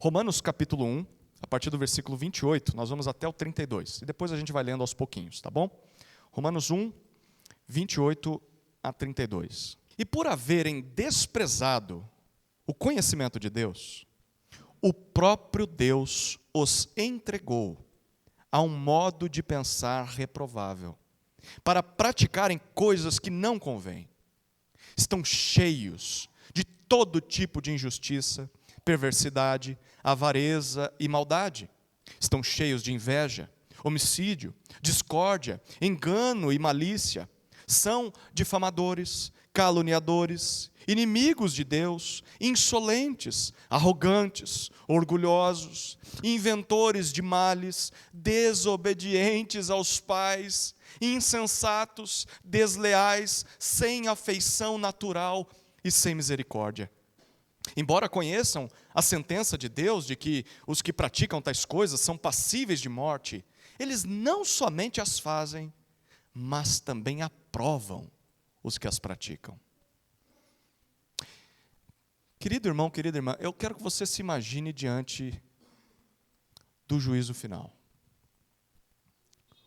Romanos capítulo 1, a partir do versículo 28, nós vamos até o 32. E depois a gente vai lendo aos pouquinhos, tá bom? Romanos 1, 28 a 32. E por haverem desprezado o conhecimento de Deus, o próprio Deus os entregou a um modo de pensar reprovável, para praticarem coisas que não convêm. Estão cheios de todo tipo de injustiça, perversidade, avareza e maldade. Estão cheios de inveja, homicídio, discórdia, engano e malícia. São difamadores, caluniadores, inimigos de Deus, insolentes, arrogantes, orgulhosos, inventores de males, desobedientes aos pais, insensatos, desleais, sem afeição natural e sem misericórdia. Embora conheçam a sentença de Deus de que os que praticam tais coisas são passíveis de morte, eles não somente as fazem, mas também aprovam os que as praticam. Querido irmão, querida irmã, eu quero que você se imagine diante do juízo final.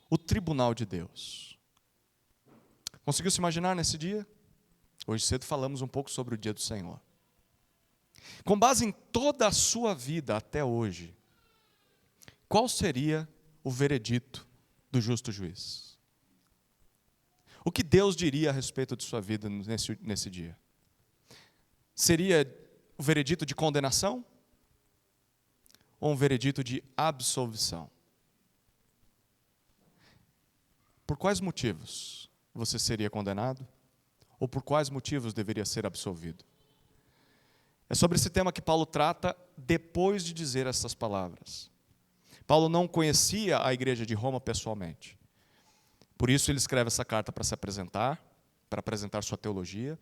O tribunal de Deus. Conseguiu se imaginar nesse dia? Hoje cedo falamos um pouco sobre o dia do Senhor. Com base em toda a sua vida até hoje, qual seria o veredito do justo juiz? O que Deus diria a respeito de sua vida nesse dia? Seria o veredito de condenação? Ou um veredito de absolvição? Por quais motivos você seria condenado? Ou por quais motivos deveria ser absolvido? É sobre esse tema que Paulo trata depois de dizer essas palavras. Paulo não conhecia a igreja de Roma pessoalmente. Por isso ele escreve essa carta para se apresentar, para apresentar sua teologia.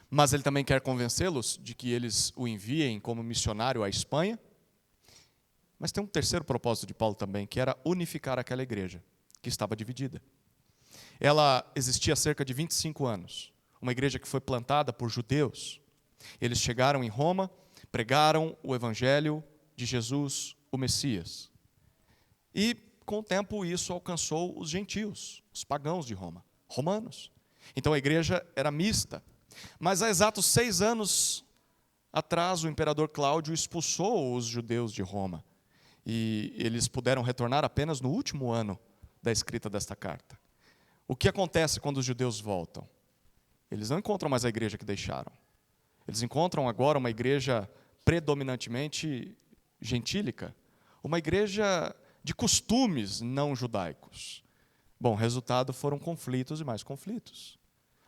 Mas ele também quer convencê-los de que eles o enviem como missionário à Espanha. Mas tem um terceiro propósito de Paulo também, que era unificar aquela igreja, que estava dividida. Ela existia há cerca de 25 anos. Uma igreja que foi plantada por judeus. Eles chegaram em Roma, pregaram o evangelho de Jesus, o Messias. E, com o tempo, isso alcançou os gentios, os pagãos de Roma, romanos. Então a igreja era mista. Mas há exatos 6 anos atrás, o imperador Cláudio expulsou os judeus de Roma. E eles puderam retornar apenas no último ano da escrita desta carta. O que acontece quando os judeus voltam? Eles não encontram mais a igreja que deixaram. Eles encontram agora uma igreja predominantemente gentílica, uma igreja de costumes não judaicos. Bom, o resultado foram conflitos e mais conflitos.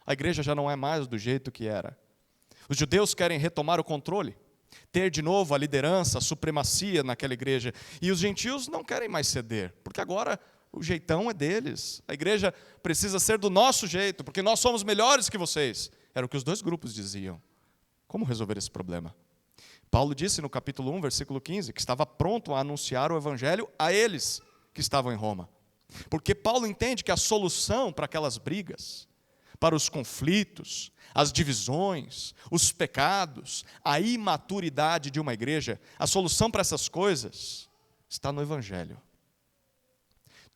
A igreja já não é mais do jeito que era. Os judeus querem retomar o controle, ter de novo a liderança, a supremacia naquela igreja. E os gentios não querem mais ceder, porque agora o jeitão é deles. A igreja precisa ser do nosso jeito, porque nós somos melhores que vocês. Era o que os dois grupos diziam. Como resolver esse problema? Paulo disse no capítulo 1, versículo 15, que estava pronto a anunciar o evangelho a eles que estavam em Roma. Porque Paulo entende que a solução para aquelas brigas, para os conflitos, as divisões, os pecados, a imaturidade de uma igreja, a solução para essas coisas está no evangelho.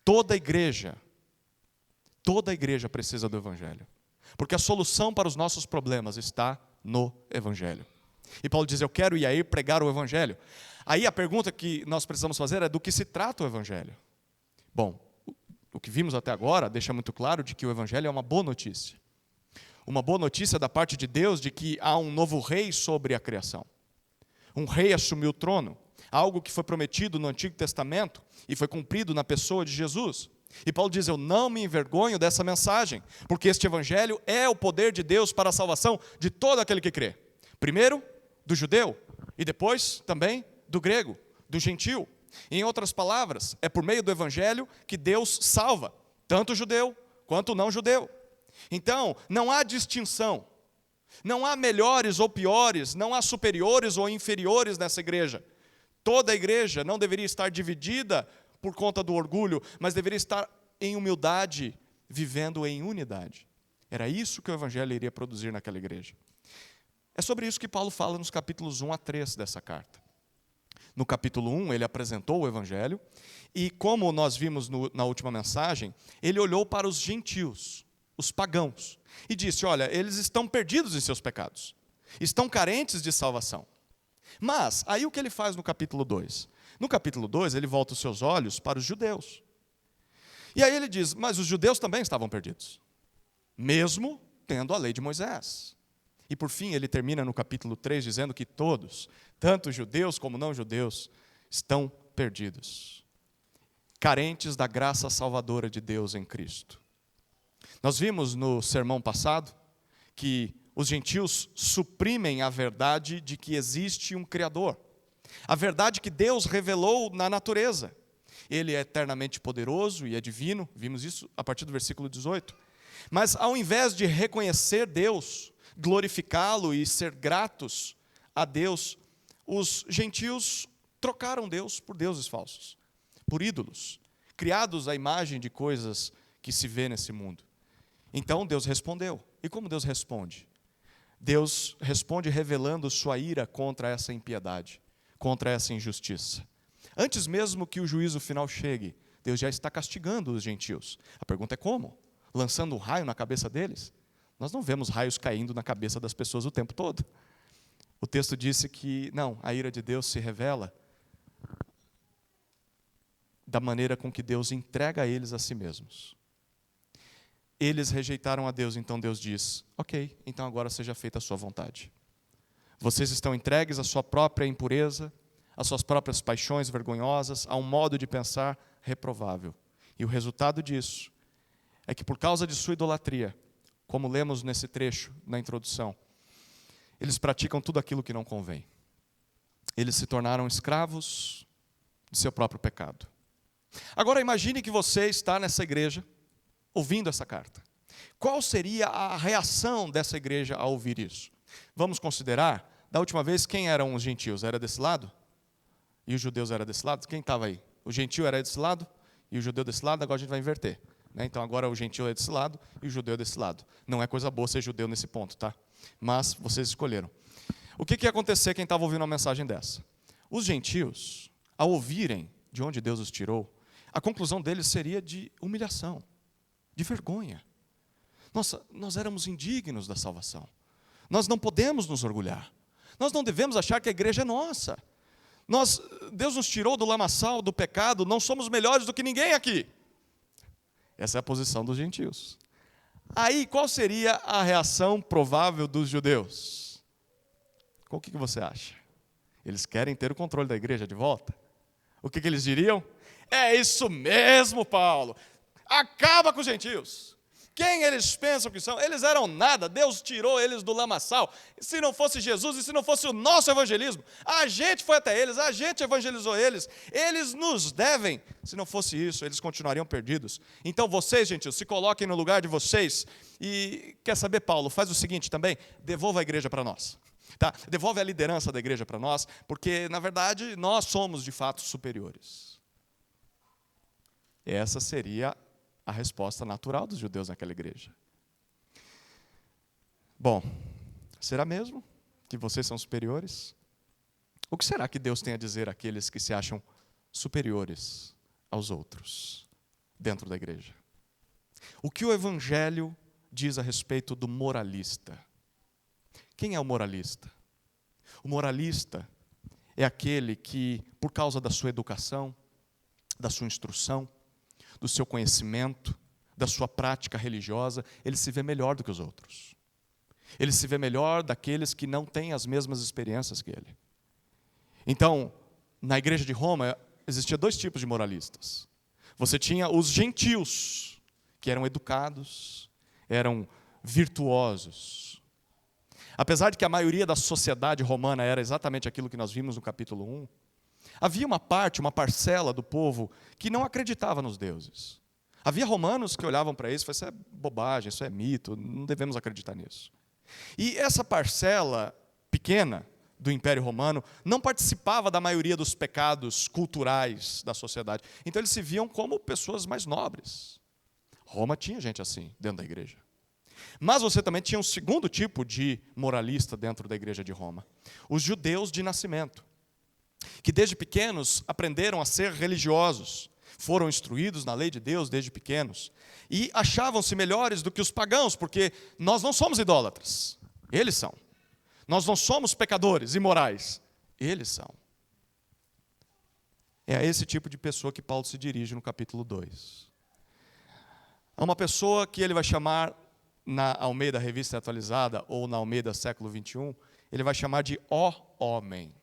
Toda igreja precisa do evangelho. Porque a solução para os nossos problemas está no evangelho. E Paulo diz, eu quero ir aí pregar o evangelho. Aí a pergunta que nós precisamos fazer é do que se trata o evangelho? Bom, o que vimos até agora deixa muito claro de que o evangelho é uma boa notícia. Uma boa notícia da parte de Deus de que há um novo rei sobre a criação. Um rei assumiu o trono, algo que foi prometido no Antigo Testamento e foi cumprido na pessoa de Jesus. E Paulo diz, eu não me envergonho dessa mensagem, porque este evangelho é o poder de Deus para a salvação de todo aquele que crê. Primeiro, do judeu, e depois também do grego, do gentil. Em outras palavras, é por meio do evangelho que Deus salva, tanto o judeu quanto o não judeu. Então, não há distinção, não há melhores ou piores, não há superiores ou inferiores nessa igreja. Toda a igreja não deveria estar dividida por conta do orgulho, mas deveria estar em humildade, vivendo em unidade. Era isso que o evangelho iria produzir naquela igreja. É sobre isso que Paulo fala nos capítulos 1 a 3 dessa carta. No capítulo 1, ele apresentou o evangelho, e como nós vimos na última mensagem, ele olhou para os gentios, os pagãos, e disse, olha, eles estão perdidos em seus pecados, estão carentes de salvação. Mas, aí o que ele faz no capítulo 2? No capítulo 2, ele volta os seus olhos para os judeus. E aí ele diz, mas os judeus também estavam perdidos, mesmo tendo a lei de Moisés. E por fim, ele termina no capítulo 3 dizendo que todos, tanto judeus como não judeus, estão perdidos, carentes da graça salvadora de Deus em Cristo. Nós vimos no sermão passado que os gentios suprimem a verdade de que existe um Criador, a verdade que Deus revelou na natureza. Ele é eternamente poderoso e é divino, vimos isso a partir do versículo 18. Mas ao invés de reconhecer Deus, glorificá-lo e ser gratos a Deus, os gentios trocaram Deus por deuses falsos, por ídolos, criados à imagem de coisas que se vê nesse mundo. Então Deus respondeu. E como Deus responde? Deus responde revelando sua ira contra essa impiedade, contra essa injustiça. Antes mesmo que o juízo final chegue, Deus já está castigando os gentios. A pergunta é como? Lançando um raio na cabeça deles? Nós não vemos raios caindo na cabeça das pessoas o tempo todo. O texto disse que, não, a ira de Deus se revela da maneira com que Deus entrega eles a si mesmos. Eles rejeitaram a Deus, então Deus diz, ok, então agora seja feita a sua vontade. Vocês estão entregues à sua própria impureza, às suas próprias paixões vergonhosas, a um modo de pensar reprovável. E o resultado disso é que por causa de sua idolatria, como lemos nesse trecho, na introdução, eles praticam tudo aquilo que não convém. Eles se tornaram escravos de seu próprio pecado. Agora imagine que você está nessa igreja, ouvindo essa carta. Qual seria a reação dessa igreja ao ouvir isso? Vamos considerar, da última vez, quem eram os gentios? Era desse lado? E os judeus eram desse lado? Quem estava aí? O gentio era desse lado e o judeu desse lado, agora a gente vai inverter. Então agora o gentio é desse lado e o judeu é desse lado. Não é coisa boa ser judeu nesse ponto, tá? Mas vocês escolheram. O que ia acontecer quem estava ouvindo uma mensagem dessa? Os gentios, ao ouvirem de onde Deus os tirou, a conclusão deles seria de humilhação, de vergonha. Nossa, nós éramos indignos da salvação. Nós não podemos nos orgulhar. Nós não devemos achar que a igreja é nossa. Deus nos tirou do lamaçal, do pecado, não somos melhores do que ninguém aqui. Essa é a posição dos gentios. Aí, qual seria a reação provável dos judeus? O que você acha? Eles querem ter o controle da igreja de volta? O que eles diriam? É isso mesmo, Paulo. Acaba com os gentios. Quem eles pensam que são? Eles eram nada, Deus tirou eles do lamaçal. Se não fosse Jesus e se não fosse o nosso evangelismo, a gente foi até eles, a gente evangelizou eles, eles nos devem. Se não fosse isso, eles continuariam perdidos. Então vocês, gentios, se coloquem no lugar de vocês e, quer saber, Paulo, faz o seguinte também, devolva a igreja para nós. Tá? Devolve a liderança da igreja para nós, porque, na verdade, nós somos, de fato, superiores. Essa seria a resposta natural dos judeus naquela igreja. Bom, será mesmo que vocês são superiores? O que será que Deus tem a dizer àqueles que se acham superiores aos outros dentro da igreja? O que o Evangelho diz a respeito do moralista? Quem é o moralista? O moralista é aquele que, por causa da sua educação, da sua instrução, do seu conhecimento, da sua prática religiosa, ele se vê melhor do que os outros. Ele se vê melhor daqueles que não têm as mesmas experiências que ele. Então, na igreja de Roma, existia dois tipos de moralistas. Você tinha os gentios, que eram educados, eram virtuosos. Apesar de que a maioria da sociedade romana era exatamente aquilo que nós vimos no capítulo 1, havia uma parcela do povo que não acreditava nos deuses. Havia romanos que olhavam para isso e falavam, isso é bobagem, isso é mito, não devemos acreditar nisso. E essa parcela pequena do Império Romano não participava da maioria dos pecados culturais da sociedade. Então eles se viam como pessoas mais nobres. Roma tinha gente assim dentro da igreja. Mas você também tinha um segundo tipo de moralista dentro da igreja de Roma. Os judeus de nascimento. que desde pequenos aprenderam a ser religiosos, foram instruídos na lei de Deus desde pequenos, e achavam-se melhores do que os pagãos, porque nós não somos idólatras, eles são. Nós não somos pecadores imorais, eles são. É a esse tipo de pessoa que Paulo se dirige no capítulo 2. Há uma pessoa que ele vai chamar, na Almeida Revista Atualizada, ou na Almeida Século XXI, ele vai chamar de ó homem.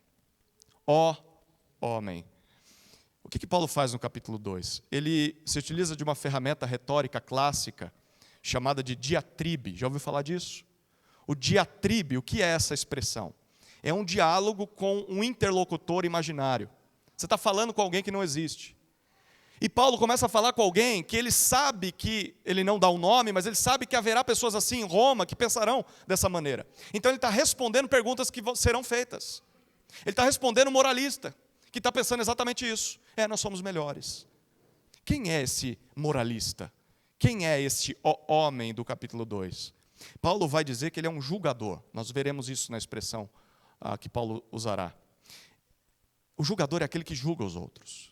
Ó homem. O que Paulo faz no capítulo 2? Ele se utiliza de uma ferramenta retórica clássica, chamada de diatribe. Já ouviu falar disso? O diatribe, o que é essa expressão? É um diálogo com um interlocutor imaginário. Você está falando com alguém que não existe. E Paulo começa a falar com alguém que ele sabe que, ele não dá o nome, mas ele sabe que haverá pessoas assim em Roma que pensarão dessa maneira. Então ele está respondendo perguntas que serão feitas. Ele está respondendo moralista, que está pensando exatamente isso. Nós somos melhores. Quem é esse moralista? Quem é este homem do capítulo 2? Paulo vai dizer que ele é um julgador. Nós veremos isso na expressão que Paulo usará. O julgador é aquele que julga os outros.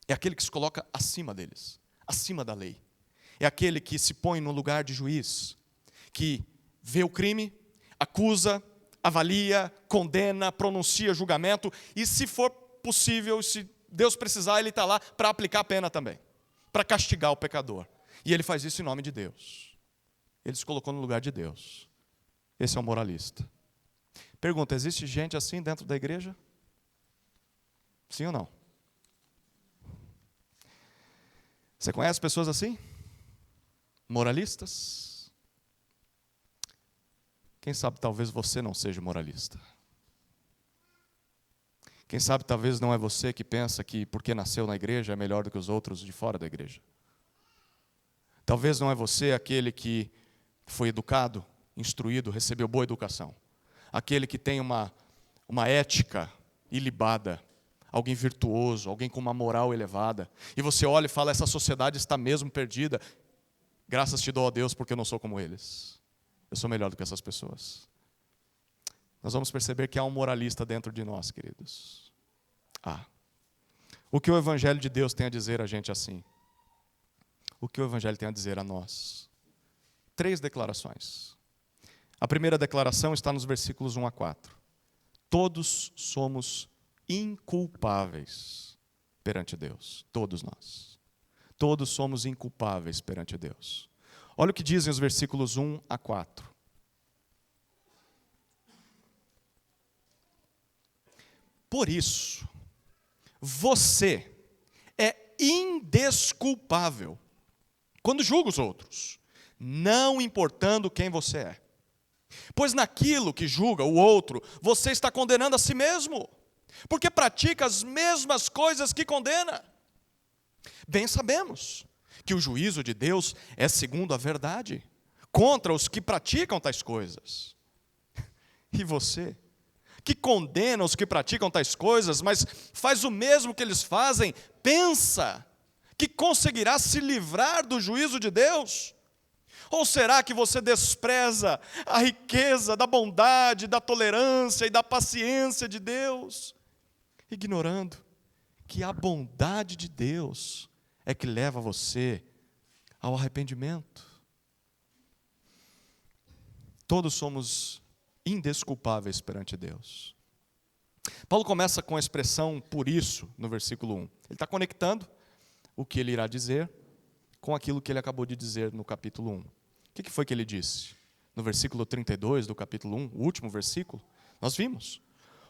É aquele que se coloca acima deles, acima da lei. É aquele que se põe no lugar de juiz, que vê o crime, acusa, avalia, condena, pronuncia julgamento, e se for possível, se Deus precisar, ele está lá para aplicar a pena também, para castigar o pecador. E ele faz isso em nome de Deus. Ele se colocou no lugar de Deus. Esse é um moralista. Pergunta, existe gente assim dentro da igreja? Sim ou não? Você conhece pessoas assim? Moralistas? Quem sabe talvez você não seja moralista. Quem sabe talvez não é você que pensa que porque nasceu na igreja é melhor do que os outros de fora da igreja. Talvez não é você aquele que foi educado, instruído, recebeu boa educação. Aquele que tem uma ética ilibada, alguém virtuoso, alguém com uma moral elevada. E você olha e fala, essa sociedade está mesmo perdida. Graças te dou a Deus porque eu não sou como eles. Eu sou melhor do que essas pessoas. Nós vamos perceber que há um moralista dentro de nós, queridos. O que o Evangelho de Deus tem a dizer a gente assim? O que o Evangelho tem a dizer a nós? 3 declarações. A primeira declaração está nos versículos 1 a 4. Todos somos inculpáveis perante Deus. Todos nós. Todos somos inculpáveis perante Deus. Olha o que dizem os versículos 1 a 4. Por isso, você é indesculpável quando julga os outros, não importando quem você é. Pois naquilo que julga o outro, você está condenando a si mesmo, porque pratica as mesmas coisas que condena. Bem sabemos que o juízo de Deus é segundo a verdade, contra os que praticam tais coisas. E você, que condena os que praticam tais coisas, mas faz o mesmo que eles fazem, pensa que conseguirá se livrar do juízo de Deus? Ou será que você despreza a riqueza da bondade, da tolerância e da paciência de Deus, ignorando que a bondade de Deus é que leva você ao arrependimento? Todos somos indesculpáveis perante Deus. Paulo começa com a expressão por isso, no versículo 1. Ele está conectando o que ele irá dizer com aquilo que ele acabou de dizer no capítulo 1. O que foi que ele disse? No versículo 32 do capítulo 1, o último versículo, nós vimos.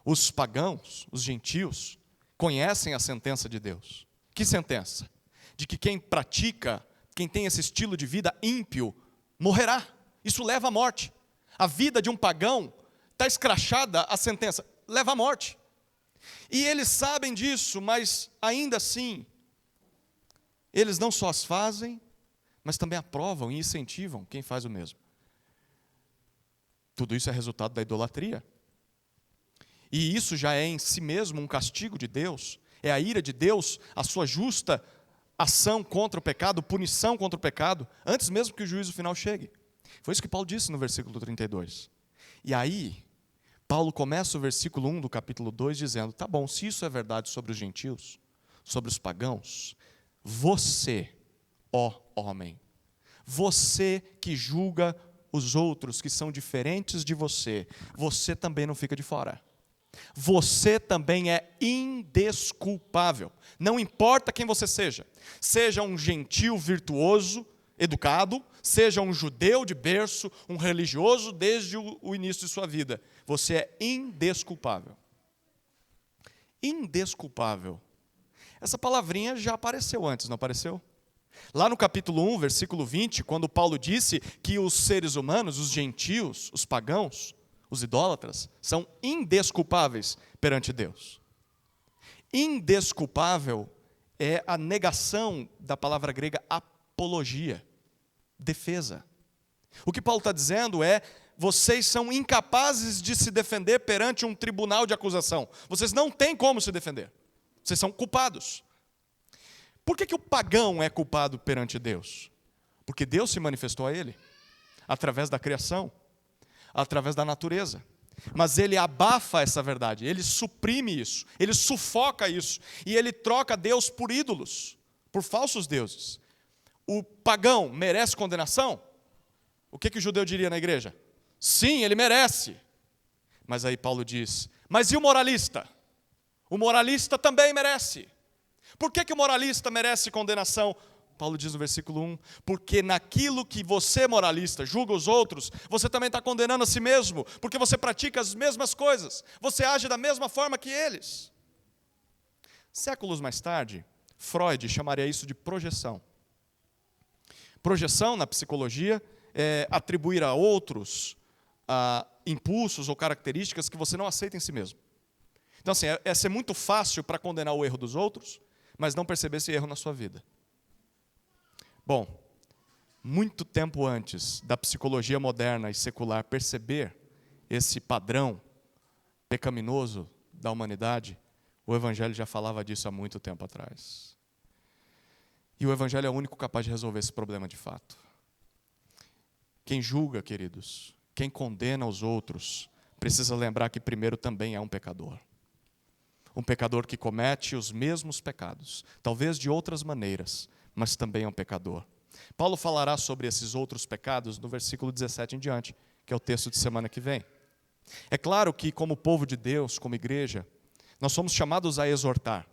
Os pagãos, os gentios, conhecem a sentença de Deus. Que sentença? De que quem pratica, quem tem esse estilo de vida ímpio, morrerá. Isso leva à morte. A vida de um pagão está escrachada, a sentença leva à morte. E eles sabem disso, mas ainda assim, eles não só as fazem, mas também aprovam e incentivam quem faz o mesmo. Tudo isso é resultado da idolatria. E isso já é em si mesmo um castigo de Deus, é a ira de Deus, a sua justa ação contra o pecado, punição contra o pecado, antes mesmo que o juízo final chegue. Foi isso que Paulo disse no versículo 32. E aí, Paulo começa o versículo 1 do capítulo 2 dizendo, tá bom, se isso é verdade sobre os gentios, sobre os pagãos, você, ó homem, você que julga os outros que são diferentes de você, você também não fica de fora. Você também é indesculpável. Não importa quem você seja. Seja um gentil virtuoso, educado, seja um judeu de berço, um religioso desde o início de sua vida. Você é indesculpável. Indesculpável. Essa palavrinha já apareceu antes, não apareceu? Lá no capítulo 1, versículo 20, quando Paulo disse que os seres humanos, os gentios, os pagãos, os idólatras, são indesculpáveis perante Deus. Indesculpável é a negação da palavra grega apologia, defesa. O que Paulo está dizendo é, vocês são incapazes de se defender perante um tribunal de acusação. Vocês não têm como se defender. Vocês são culpados. Por que o pagão é culpado perante Deus? Porque Deus se manifestou a ele, através da criação, através da natureza. Mas ele abafa essa verdade, ele suprime isso, ele sufoca isso, e ele troca Deus por ídolos, por falsos deuses. O pagão merece condenação? O que o judeu diria na igreja? Sim, ele merece. Mas aí Paulo diz, mas e o moralista? O moralista também merece. Por que o moralista merece condenação? Paulo diz no versículo 1, porque naquilo que você, moralista, julga os outros, você também está condenando a si mesmo, porque você pratica as mesmas coisas, você age da mesma forma que eles. Séculos mais tarde, Freud chamaria isso de projeção. Projeção, na psicologia, é atribuir a outros impulsos ou características que você não aceita em si mesmo. Então, assim, é ser muito fácil para condenar o erro dos outros, mas não perceber esse erro na sua vida. Bom, muito tempo antes da psicologia moderna e secular perceber esse padrão pecaminoso da humanidade, o Evangelho já falava disso há muito tempo atrás. E o Evangelho é o único capaz de resolver esse problema de fato. Quem julga, queridos, quem condena os outros, precisa lembrar que primeiro também é um pecador. Um pecador que comete os mesmos pecados, talvez de outras maneiras, mas também é um pecador. Paulo falará sobre esses outros pecados no versículo 17 em diante, que é o texto de semana que vem. É claro que, como povo de Deus, como igreja, nós somos chamados a exortar,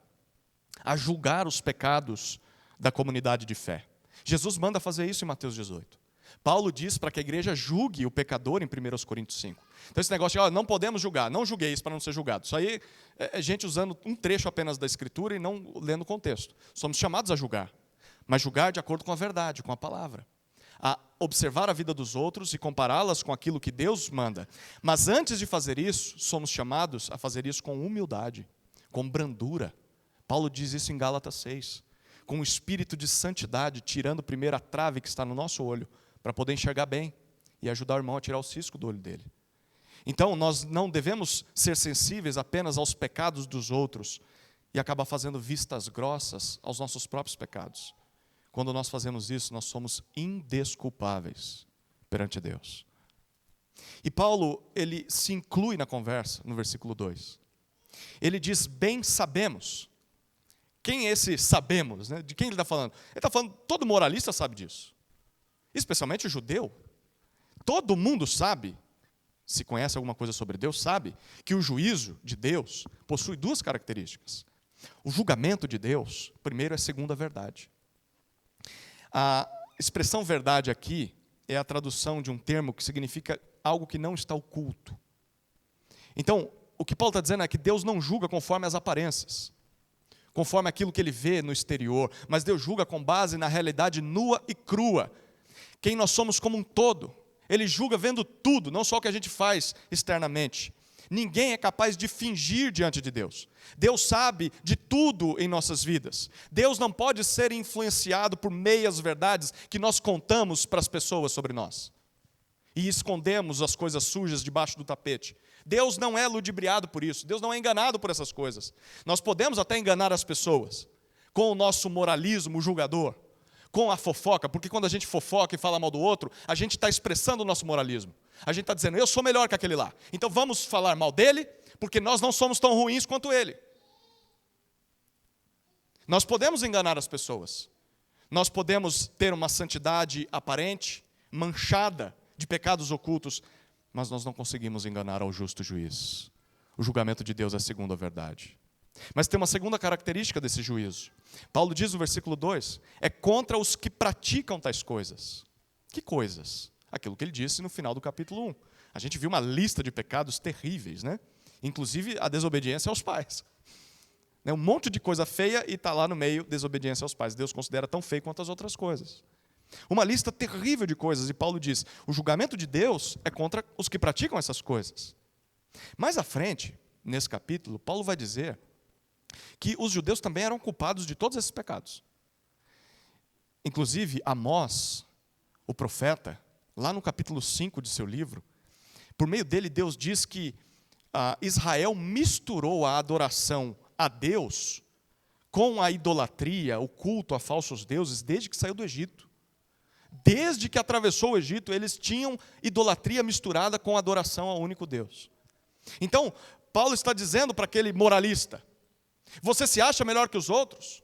a julgar os pecados da comunidade de fé. Jesus manda fazer isso em Mateus 18. Paulo diz para que a igreja julgue o pecador em 1 Coríntios 5. Então esse negócio de não podemos julgar, não julgueis para não ser julgado. Isso aí é gente usando um trecho apenas da Escritura e não lendo o contexto. Somos chamados a julgar, mas julgar de acordo com a verdade, com a palavra. A observar a vida dos outros e compará-las com aquilo que Deus manda. Mas antes de fazer isso, somos chamados a fazer isso com humildade, com brandura. Paulo diz isso em Gálatas 6. Com um espírito de santidade, tirando primeiro a trave que está no nosso olho, para poder enxergar bem e ajudar o irmão a tirar o cisco do olho dele. Então, nós não devemos ser sensíveis apenas aos pecados dos outros e acabar fazendo vistas grossas aos nossos próprios pecados. Quando nós fazemos isso, nós somos indesculpáveis perante Deus. E Paulo, ele se inclui na conversa, no versículo 2. Ele diz, bem sabemos. Quem é esse sabemos? Né? De quem ele está falando? Ele está falando, todo moralista sabe disso. Especialmente o judeu. Todo mundo sabe, se conhece alguma coisa sobre Deus, sabe que o juízo de Deus possui duas características. O julgamento de Deus, primeiro, é segundo a verdade. A expressão verdade aqui é a tradução de um termo que significa algo que não está oculto. Então, o que Paulo está dizendo é que Deus não julga conforme as aparências, conforme aquilo que ele vê no exterior, mas Deus julga com base na realidade nua e crua, quem nós somos como um todo. Ele julga vendo tudo, não só o que a gente faz externamente. Ninguém é capaz de fingir diante de Deus. Deus sabe de tudo em nossas vidas. Deus não pode ser influenciado por meias verdades que nós contamos para as pessoas sobre nós. E escondemos as coisas sujas debaixo do tapete. Deus não é ludibriado por isso. Deus não é enganado por essas coisas. Nós podemos até enganar as pessoas com o nosso moralismo julgador, com a fofoca, porque quando a gente fofoca e fala mal do outro, a gente está expressando o nosso moralismo. A gente está dizendo, eu sou melhor que aquele lá. Então vamos falar mal dele, porque nós não somos tão ruins quanto ele. Nós podemos enganar as pessoas. Nós podemos ter uma santidade aparente, manchada de pecados ocultos, mas nós não conseguimos enganar ao justo juiz. O julgamento de Deus é segundo a verdade. Mas tem uma segunda característica desse juízo. Paulo diz no versículo 2, é contra os que praticam tais coisas. Que coisas? Aquilo que ele disse no final do capítulo 1. A gente viu uma lista de pecados terríveis, né? Inclusive a desobediência aos pais. Um monte de coisa feia e está lá no meio, desobediência aos pais. Deus considera tão feio quanto as outras coisas. Uma lista terrível de coisas, e Paulo diz, o julgamento de Deus é contra os que praticam essas coisas. Mais à frente, nesse capítulo, Paulo vai dizer que os judeus também eram culpados de todos esses pecados. Inclusive, Amós, o profeta, lá no capítulo 5 de seu livro, por meio dele, Deus diz que Israel misturou a adoração a Deus com a idolatria, o culto a falsos deuses, desde que saiu do Egito. Desde que atravessou o Egito, eles tinham idolatria misturada com adoração ao único Deus. Então, Paulo está dizendo para aquele moralista, você se acha melhor que os outros,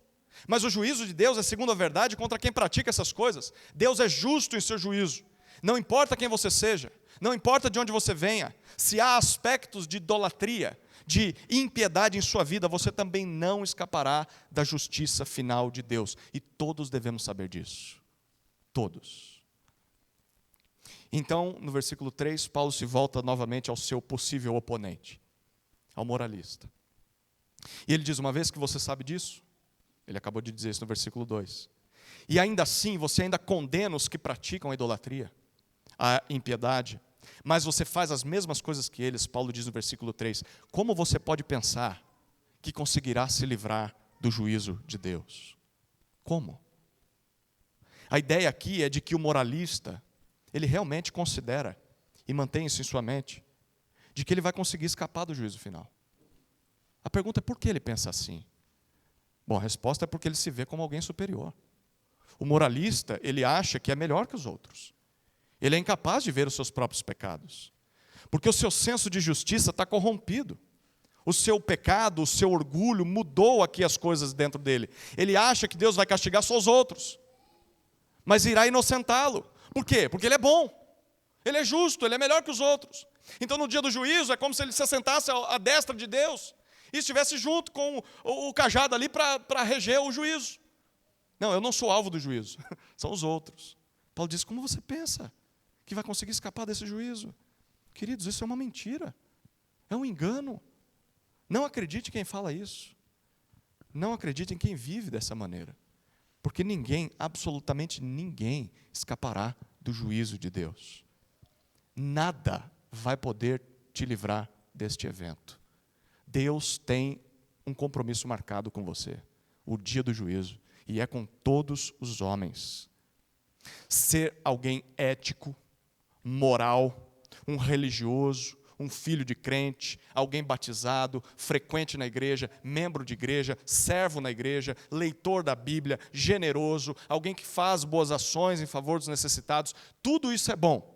mas o juízo de Deus é segundo a verdade contra quem pratica essas coisas. Deus é justo em seu juízo. Não importa quem você seja, não importa de onde você venha, se há aspectos de idolatria, de impiedade em sua vida, você também não escapará da justiça final de Deus. E todos devemos saber disso. Todos. Então, no versículo 3, Paulo se volta novamente ao seu possível oponente, ao moralista. E ele diz, uma vez que você sabe disso, ele acabou de dizer isso no versículo 2, e ainda assim, você ainda condena os que praticam a idolatria, a impiedade, mas você faz as mesmas coisas que eles, Paulo diz no versículo 3, como você pode pensar que conseguirá se livrar do juízo de Deus? Como? A ideia aqui é de que o moralista, ele realmente considera, e mantém isso em sua mente, de que ele vai conseguir escapar do juízo final. A pergunta é por que ele pensa assim? Bom, a resposta é porque ele se vê como alguém superior. O moralista, ele acha que é melhor que os outros. Ele é incapaz de ver os seus próprios pecados. Porque o seu senso de justiça está corrompido. O seu pecado, o seu orgulho mudou aqui as coisas dentro dele. Ele acha que Deus vai castigar só os outros, mas irá inocentá-lo. Por quê? Porque ele é bom. Ele é justo, ele é melhor que os outros. Então no dia do juízo é como se ele se assentasse à destra de Deus e estivesse junto com o cajado ali para reger o juízo. Não, eu não sou alvo do juízo, são os outros. Paulo diz, como você pensa que vai conseguir escapar desse juízo? Queridos, isso é uma mentira, é um engano. Não acredite em quem fala isso. Não acredite em quem vive dessa maneira. Porque ninguém, absolutamente ninguém, escapará do juízo de Deus. Nada vai poder te livrar deste evento. Deus tem um compromisso marcado com você, o dia do juízo, e é com todos os homens. Ser alguém ético, moral, um religioso, um filho de crente, alguém batizado, frequente na igreja, membro de igreja, servo na igreja, leitor da Bíblia, generoso, alguém que faz boas ações em favor dos necessitados, tudo isso é bom,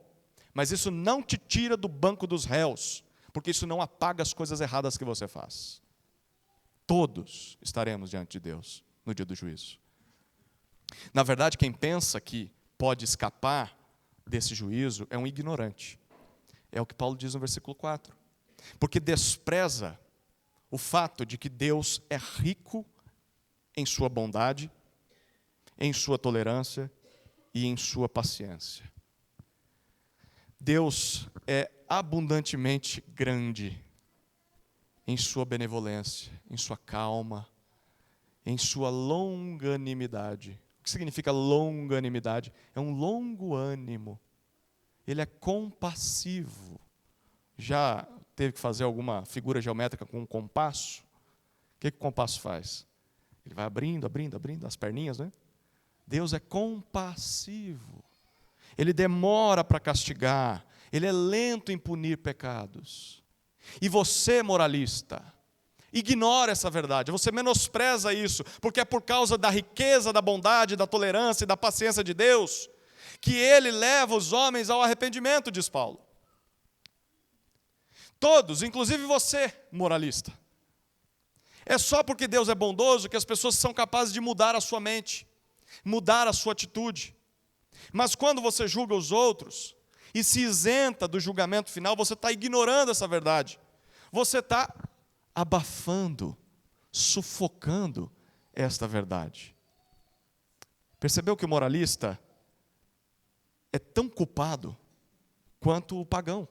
mas isso não te tira do banco dos réus, porque isso não apaga as coisas erradas que você faz. Todos estaremos diante de Deus no dia do juízo. Na verdade, quem pensa que pode escapar desse juízo é um ignorante. É o que Paulo diz no versículo 4. Porque despreza o fato de que Deus é rico em sua bondade, em sua tolerância e em sua paciência. Deus é abundantemente grande em sua benevolência, em sua calma, em sua longanimidade. O que significa longanimidade? É um longo ânimo. Ele é compassivo. Já teve que fazer alguma figura geométrica com um compasso? O que o compasso faz? Ele vai abrindo as perninhas, né? Deus é compassivo. Ele demora para castigar. Ele é lento em punir pecados. E você, moralista, ignora essa verdade, você menospreza isso, porque é por causa da riqueza, da bondade, da tolerância e da paciência de Deus, que Ele leva os homens ao arrependimento, diz Paulo. Todos, inclusive você, moralista. É só porque Deus é bondoso que as pessoas são capazes de mudar a sua mente, mudar a sua atitude. Mas quando você julga os outros e se isenta do julgamento final, você está ignorando essa verdade. Você está abafando, sufocando esta verdade. Percebeu que o moralista é tão culpado quanto o pagão?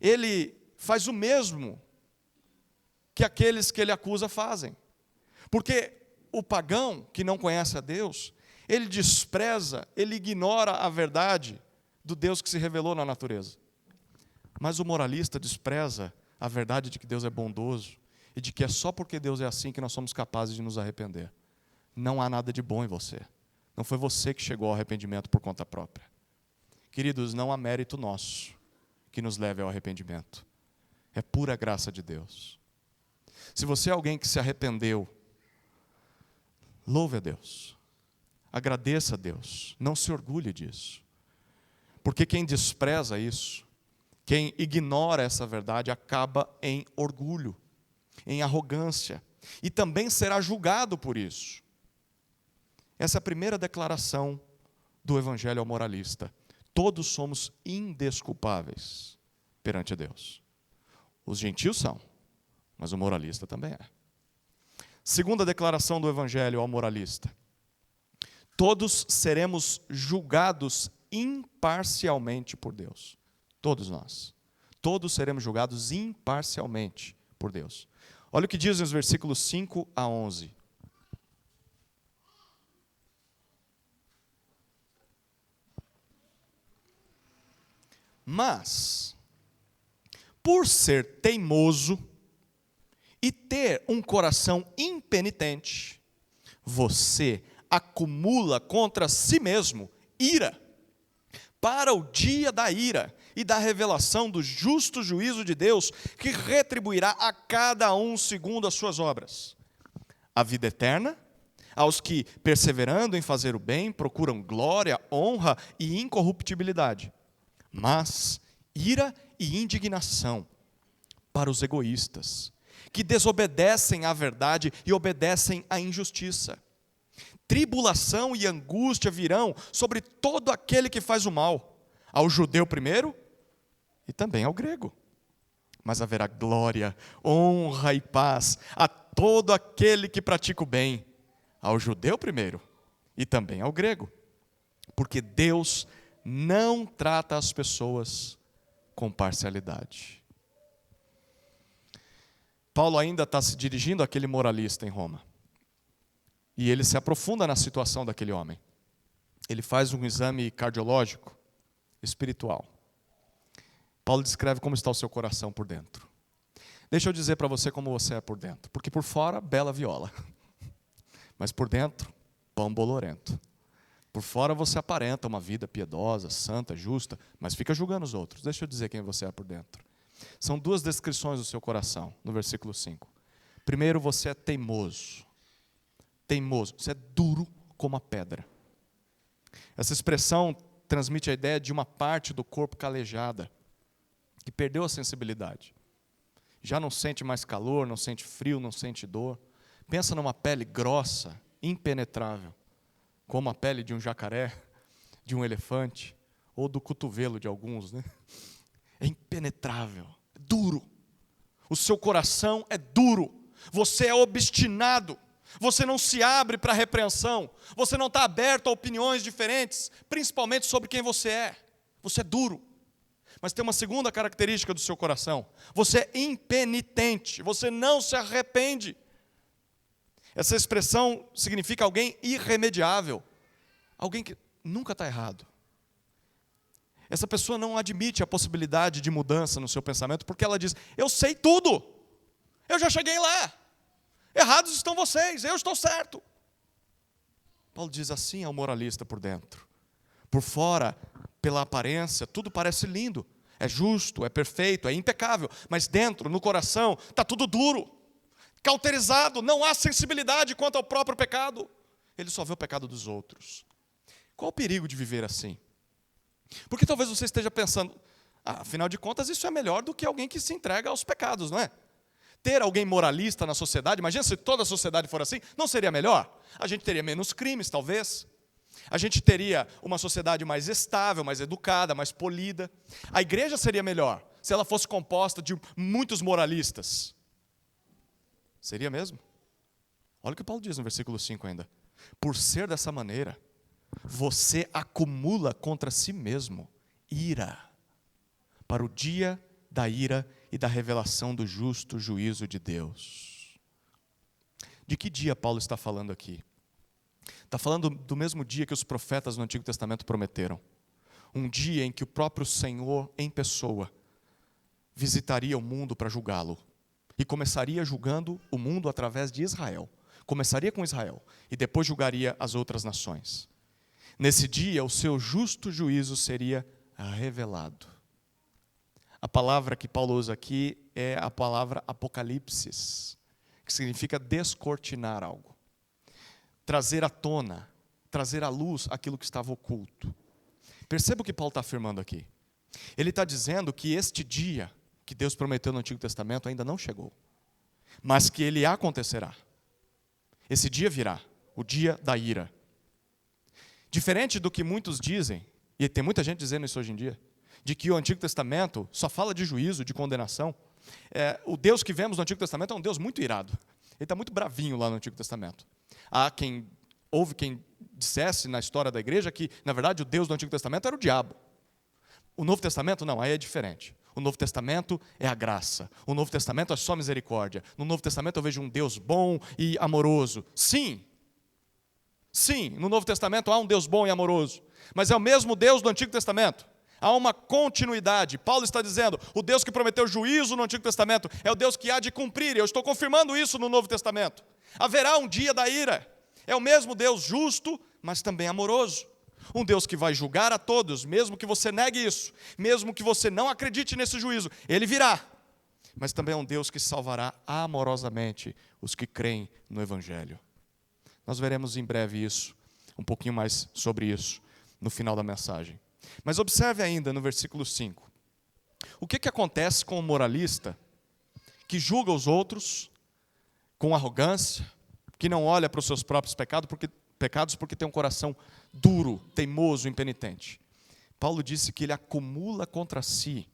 Ele faz o mesmo que aqueles que ele acusa fazem. Porque o pagão, que não conhece a Deus, ele despreza, ele ignora a verdade do Deus que se revelou na natureza. Mas o moralista despreza a verdade de que Deus é bondoso e de que é só porque Deus é assim que nós somos capazes de nos arrepender. Não há nada de bom em você. Não foi você que chegou ao arrependimento por conta própria. Queridos, não há mérito nosso que nos leve ao arrependimento. É pura graça de Deus. Se você é alguém que se arrependeu, louve a Deus. Agradeça a Deus. Não se orgulhe disso. Porque quem despreza isso, quem ignora essa verdade, acaba em orgulho, em arrogância. E também será julgado por isso. Essa é a primeira declaração do Evangelho ao moralista. Todos somos indesculpáveis perante Deus. Os gentios são, mas o moralista também é. Segunda declaração do Evangelho ao moralista. Todos seremos julgados imparcialmente por Deus. Todos nós. Todos seremos julgados imparcialmente por Deus. Olha o que diz nos versículos 5 a 11. Mas, por ser teimoso e ter um coração impenitente, você acumula contra si mesmo ira, para o dia da ira e da revelação do justo juízo de Deus, que retribuirá a cada um segundo as suas obras. A vida eterna, aos que, perseverando em fazer o bem, procuram glória, honra e incorruptibilidade. Mas ira e indignação para os egoístas, que desobedecem à verdade e obedecem à injustiça. Tribulação e angústia virão sobre todo aquele que faz o mal, ao judeu primeiro e também ao grego. Mas haverá glória, honra e paz a todo aquele que pratica o bem, ao judeu primeiro e também ao grego. Porque Deus não trata as pessoas com parcialidade. Paulo ainda está se dirigindo àquele moralista em Roma. E ele se aprofunda na situação daquele homem. Ele faz um exame cardiológico, espiritual. Paulo descreve como está o seu coração por dentro. Deixa eu dizer para você como você é por dentro. Porque por fora, bela viola. Mas por dentro, pão bolorento. Por fora você aparenta uma vida piedosa, santa, justa, mas fica julgando os outros. Deixa eu dizer quem você é por dentro. São duas descrições do seu coração, no versículo 5. Primeiro, você é teimoso. Teimoso, você é duro como a pedra. Essa expressão transmite a ideia de uma parte do corpo calejada, que perdeu a sensibilidade. Já não sente mais calor, não sente frio, não sente dor. Pensa numa pele grossa, impenetrável, como a pele de um jacaré, de um elefante, ou do cotovelo de alguns, né? É impenetrável, é duro. O seu coração é duro. Você é obstinado. Você não se abre para a repreensão. Você não está aberto a opiniões diferentes, principalmente sobre quem você é. Você é duro. Mas tem uma segunda característica do seu coração. Você é impenitente. Você não se arrepende. Essa expressão significa alguém irremediável. Alguém que nunca está errado. Essa pessoa não admite a possibilidade de mudança no seu pensamento, porque ela diz, eu sei tudo. Eu já cheguei lá. Errados estão vocês, eu estou certo. Paulo diz assim ao moralista por dentro. Por fora, pela aparência, tudo parece lindo. é justo, é perfeito, é impecável, mas dentro, no coração, está tudo duro, cauterizado, não há sensibilidade quanto ao próprio pecado. Ele só vê o pecado dos outros. Qual o perigo de viver assim? Porque talvez você esteja pensando, afinal de contas, isso é melhor do que alguém que se entrega aos pecados, não é? Ter alguém moralista na sociedade, imagina se toda a sociedade for assim, não seria melhor? A gente teria menos crimes, talvez. A gente teria uma sociedade mais estável, mais educada, mais polida. A igreja seria melhor se ela fosse composta de muitos moralistas. Seria mesmo? Olha o que Paulo diz no versículo 5 ainda. Por ser dessa maneira, você acumula contra si mesmo ira, para o dia da ira e da revelação do justo juízo de Deus. De que dia Paulo está falando aqui? Está falando do mesmo dia que os profetas no Antigo Testamento prometeram. Um dia em que o próprio Senhor, em pessoa, visitaria o mundo para julgá-lo. E começaria julgando o mundo através de Israel. Começaria com Israel e depois julgaria as outras nações. Nesse dia, o seu justo juízo seria revelado. A palavra que Paulo usa aqui é a palavra apocalipsis, que significa descortinar algo. Trazer à tona, trazer à luz aquilo que estava oculto. Perceba o que Paulo está afirmando aqui. Ele está dizendo que este dia que Deus prometeu no Antigo Testamento ainda não chegou, mas que ele acontecerá. Esse dia virá, o dia da ira. Diferente do que muitos dizem, e tem muita gente dizendo isso hoje em dia, de que o Antigo Testamento só fala de juízo, de condenação. O Deus que vemos no Antigo Testamento é um Deus muito irado. Ele está muito bravinho lá no Antigo Testamento. Houve quem dissesse na história da igreja que, na verdade, o Deus do Antigo Testamento era o diabo. O Novo Testamento, não, aí é diferente. O Novo Testamento é a graça. O Novo Testamento é só misericórdia. No Novo Testamento eu vejo um Deus bom e amoroso. Sim, no Novo Testamento há um Deus bom e amoroso. Mas é o mesmo Deus do Antigo Testamento. Há uma continuidade. Paulo está dizendo, o Deus que prometeu juízo no Antigo Testamento é o Deus que há de cumprir. Eu estou confirmando isso no Novo Testamento. Haverá um dia da ira. É o mesmo Deus justo, mas também amoroso. Um Deus que vai julgar a todos, mesmo que você negue isso, mesmo que você não acredite nesse juízo, Ele virá. Mas também é um Deus que salvará amorosamente os que creem no Evangelho. Nós veremos em breve isso, um pouquinho mais sobre isso, no final da mensagem. Mas observe ainda no versículo 5. O que acontece com o moralista que julga os outros com arrogância, que não olha para os seus próprios pecados porque tem um coração duro, teimoso, impenitente? Paulo disse que ele acumula contra si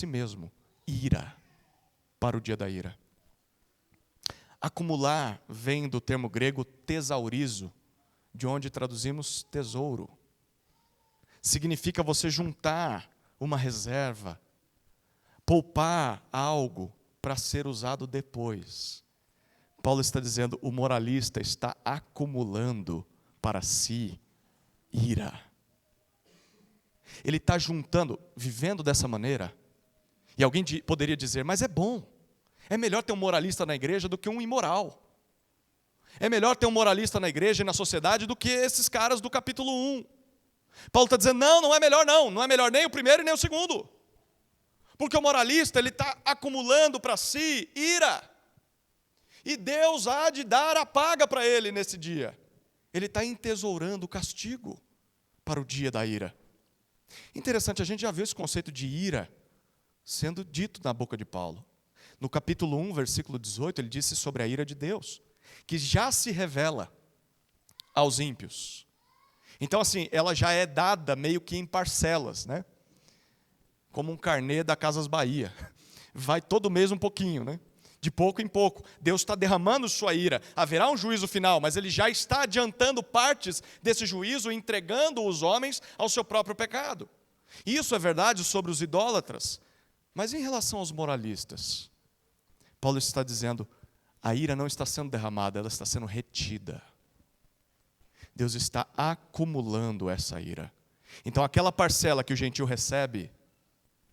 mesmo, ira, para o dia da ira. Acumular vem do termo grego tesaurizo, de onde traduzimos tesouro. Significa você juntar uma reserva, poupar algo para ser usado depois. Paulo está dizendo, o moralista está acumulando para si ira. Ele está juntando, vivendo dessa maneira. E alguém poderia dizer, mas é bom. É melhor ter um moralista na igreja do que um imoral. É melhor ter um moralista na igreja e na sociedade do que esses caras do capítulo 1. Paulo está dizendo, não é melhor não. Não é melhor nem o primeiro e nem o segundo. Porque o moralista, ele está acumulando para si ira. E Deus há de dar a paga para ele nesse dia. Ele está entesourando o castigo para o dia da ira. Interessante, a gente já viu esse conceito de ira sendo dito na boca de Paulo. No capítulo 1, versículo 18, ele disse sobre a ira de Deus, que já se revela aos ímpios. Então, assim, ela já é dada meio que em parcelas, né? Como um carnê da Casas Bahia. Vai todo mês um pouquinho, né? De pouco em pouco. Deus está derramando sua ira. Haverá um juízo final, mas Ele já está adiantando partes desse juízo, entregando os homens ao seu próprio pecado. Isso é verdade sobre os idólatras. Mas em relação aos moralistas, Paulo está dizendo, a ira não está sendo derramada, ela está sendo retida. Deus está acumulando essa ira. Então aquela parcela que o gentio recebe,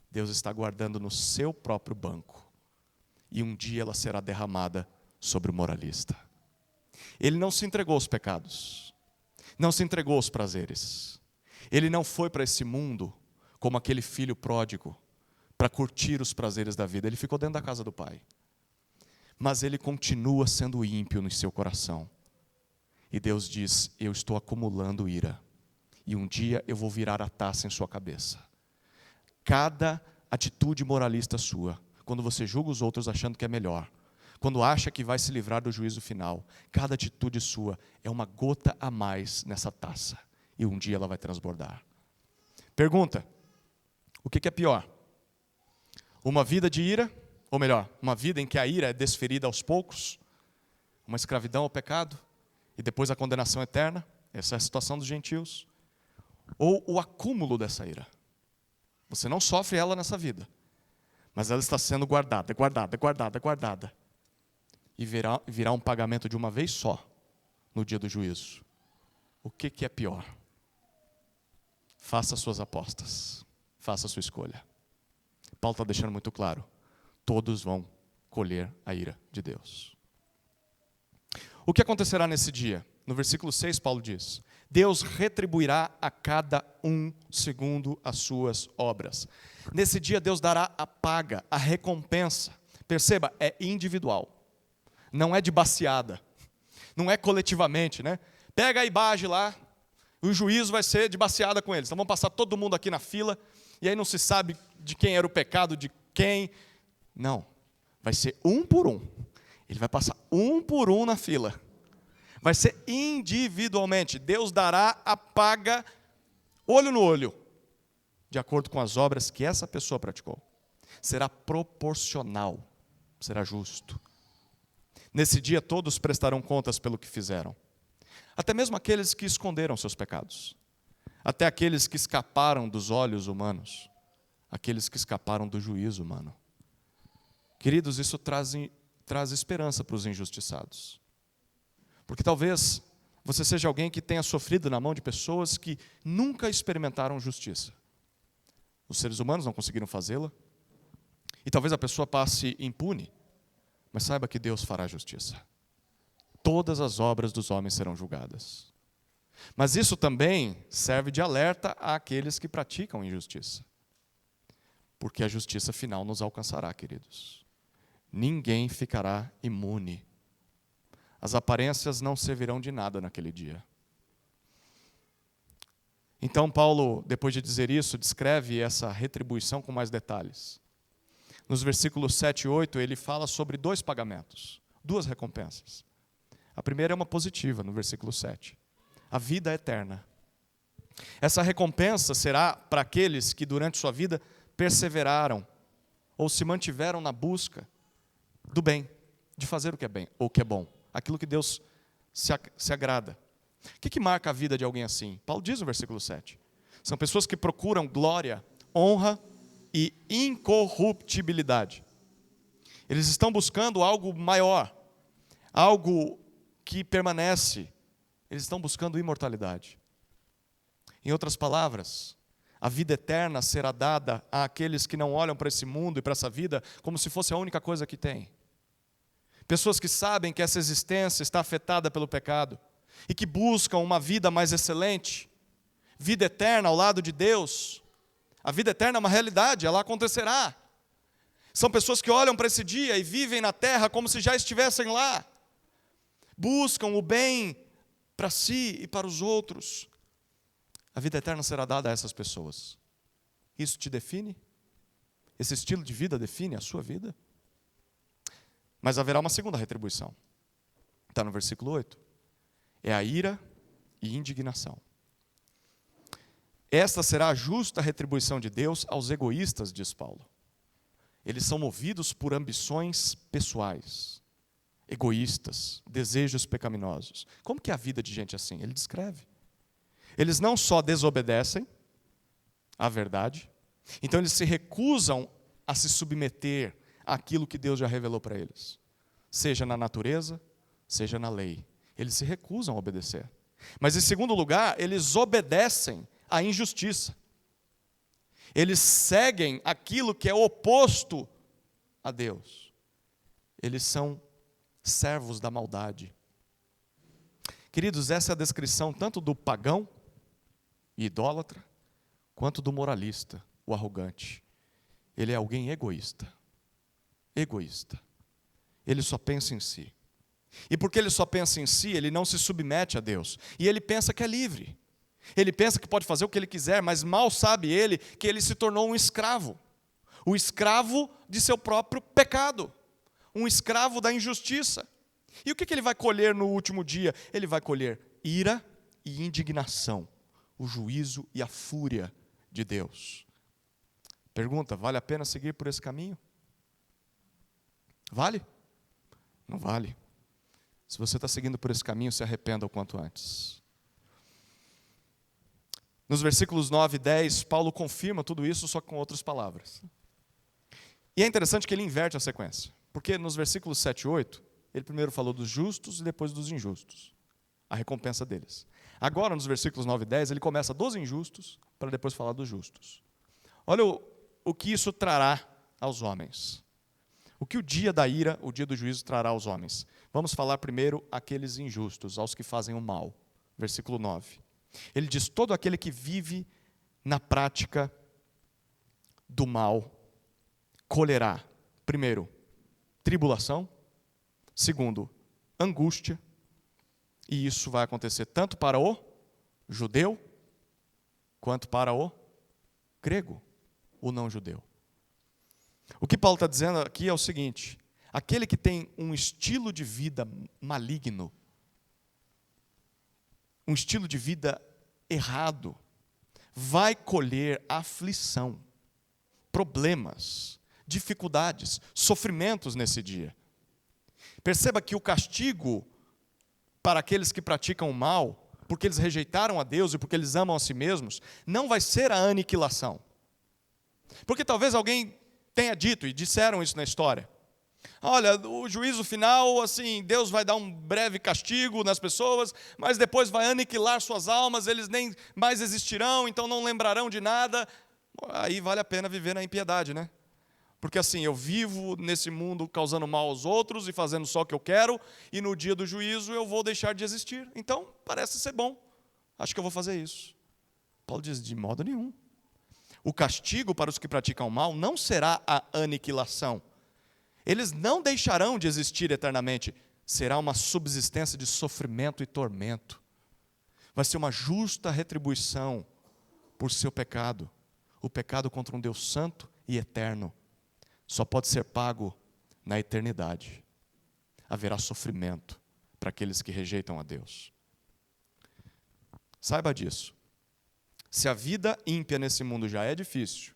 Deus está guardando no seu próprio banco. E um dia ela será derramada sobre o moralista. Ele não se entregou aos pecados, não se entregou aos prazeres. Ele não foi para esse mundo como aquele filho pródigo, para curtir os prazeres da vida. Ele ficou dentro da casa do pai. Mas ele continua sendo ímpio no seu coração. E Deus diz: eu estou acumulando ira. E um dia eu vou virar a taça em sua cabeça. Cada atitude moralista sua, quando você julga os outros achando que é melhor, quando acha que vai se livrar do juízo final, cada atitude sua é uma gota a mais nessa taça. E um dia ela vai transbordar. Pergunta: o que é pior? Uma vida de ira, ou melhor, uma vida em que a ira é desferida aos poucos, uma escravidão ao pecado, e depois a condenação eterna? Essa é a situação dos gentios. Ou o acúmulo dessa ira? Você não sofre ela nessa vida, mas ela está sendo guardada, guardada, guardada, guardada. E virá um pagamento de uma vez só, no dia do juízo. O que é pior? Faça suas apostas, faça a sua escolha. Paulo está deixando muito claro: todos vão colher a ira de Deus. O que acontecerá nesse dia? No versículo 6, Paulo diz: Deus retribuirá a cada um segundo as suas obras. Nesse dia, Deus dará a paga, a recompensa. Perceba, é individual. Não é de baseada. Não é coletivamente, né? Pega a Ibage lá, o juízo vai ser de baseada com eles. Então vamos passar todo mundo aqui na fila, e aí não se sabe de quem era o pecado, de quem. Não, vai ser um por um. Ele vai passar um por um na fila. Vai ser individualmente. Deus dará a paga olho no olho, de acordo com as obras que essa pessoa praticou. Será proporcional, será justo. Nesse dia todos prestarão contas pelo que fizeram. Até mesmo aqueles que esconderam seus pecados. Até aqueles que escaparam dos olhos humanos. Aqueles que escaparam do juízo humano. Queridos, isso traz esperança para os injustiçados. Porque talvez você seja alguém que tenha sofrido na mão de pessoas que nunca experimentaram justiça. Os seres humanos não conseguiram fazê-la. E talvez a pessoa passe impune. Mas saiba que Deus fará justiça. Todas as obras dos homens serão julgadas. Mas isso também serve de alerta àqueles que praticam injustiça. Porque a justiça final nos alcançará, queridos. Ninguém ficará imune. As aparências não servirão de nada naquele dia. Então Paulo, depois de dizer isso, descreve essa retribuição com mais detalhes. Nos versículos 7 e 8, ele fala sobre 2 pagamentos, 2 recompensas. A primeira é uma positiva, no versículo 7. A vida eterna. Essa recompensa será para aqueles que durante sua vida perseveraram ou se mantiveram na busca do bem, de fazer o que é bem ou o que é bom, aquilo que Deus se agrada. O que marca a vida de alguém assim? Paulo diz no versículo 7. São pessoas que procuram glória, honra e incorruptibilidade. Eles estão buscando algo maior, algo que permanece. Eles estão buscando imortalidade. Em outras palavras, a vida eterna será dada àqueles que não olham para esse mundo e para essa vida como se fosse a única coisa que tem. Pessoas que sabem que essa existência está afetada pelo pecado e que buscam uma vida mais excelente, vida eterna ao lado de Deus. A vida eterna é uma realidade, ela acontecerá. São pessoas que olham para esse dia e vivem na terra como se já estivessem lá. Buscam o bem para si e para os outros. A vida eterna será dada a essas pessoas. Isso te define? Esse estilo de vida define a sua vida? Mas haverá uma segunda retribuição. Está no versículo 8. É a ira e indignação. Esta será a justa retribuição de Deus aos egoístas, diz Paulo. Eles são movidos por ambições pessoais, egoístas, desejos pecaminosos. Como que é a vida de gente assim? Ele descreve. Eles não só desobedecem à verdade, então eles se recusam a se submeter àquilo que Deus já revelou para eles. Seja na natureza, seja na lei. Eles se recusam a obedecer. Mas em segundo lugar, eles obedecem à injustiça. Eles seguem aquilo que é oposto a Deus. Eles são servos da maldade. Queridos, essa é a descrição tanto do pagão e idólatra, quanto do moralista o arrogante. Ele é alguém egoísta. Egoísta. Ele só pensa em si. E porque ele só pensa em si, ele não se submete a Deus. E ele pensa que é livre. Ele pensa que pode fazer o que ele quiser, mas mal sabe ele que ele se tornou um escravo. O escravo de seu próprio pecado. Um escravo da injustiça. E o que ele vai colher no último dia? Ele vai colher ira e indignação. O juízo e a fúria de Deus. Pergunta, vale a pena seguir por esse caminho? Vale? Não vale. Se você está seguindo por esse caminho, se arrependa o quanto antes. Nos versículos 9 e 10, Paulo confirma tudo isso, só com outras palavras. E é interessante que ele inverte a sequência. Porque nos versículos 7 e 8, ele primeiro falou dos justos e depois dos injustos. A recompensa deles. Agora, nos versículos 9 e 10, ele começa dos injustos, para depois falar dos justos. Olha o que isso trará aos homens. O que o dia da ira, o dia do juízo, trará aos homens? Vamos falar primeiro àqueles injustos, aos que fazem o mal. Versículo 9. Ele diz, todo aquele que vive na prática do mal, colherá, primeiro, tribulação, segundo, angústia, e isso vai acontecer tanto para o judeu, quanto para o grego, o não judeu. O que Paulo está dizendo aqui é o seguinte, aquele que tem um estilo de vida maligno, um estilo de vida errado, vai colher aflição, problemas, dificuldades, sofrimentos nesse dia. Perceba que o castigo para aqueles que praticam o mal, porque eles rejeitaram a Deus e porque eles amam a si mesmos, não vai ser a aniquilação. Porque talvez alguém tenha dito, e disseram isso na história, olha, o juízo final, assim, Deus vai dar um breve castigo nas pessoas, mas depois vai aniquilar suas almas, eles nem mais existirão, então não lembrarão de nada. Aí vale a pena viver na impiedade, né? Porque assim, eu vivo nesse mundo causando mal aos outros e fazendo só o que eu quero, e no dia do juízo eu vou deixar de existir. Então, parece ser bom. Acho que eu vou fazer isso. Paulo diz, de modo nenhum. O castigo para os que praticam o mal não será a aniquilação. Eles não deixarão de existir eternamente. Será uma subsistência de sofrimento e tormento. Vai ser uma justa retribuição por seu pecado. O pecado contra um Deus santo e eterno. Só pode ser pago na eternidade. Haverá sofrimento para aqueles que rejeitam a Deus. Saiba disso. Se a vida ímpia nesse mundo já é difícil,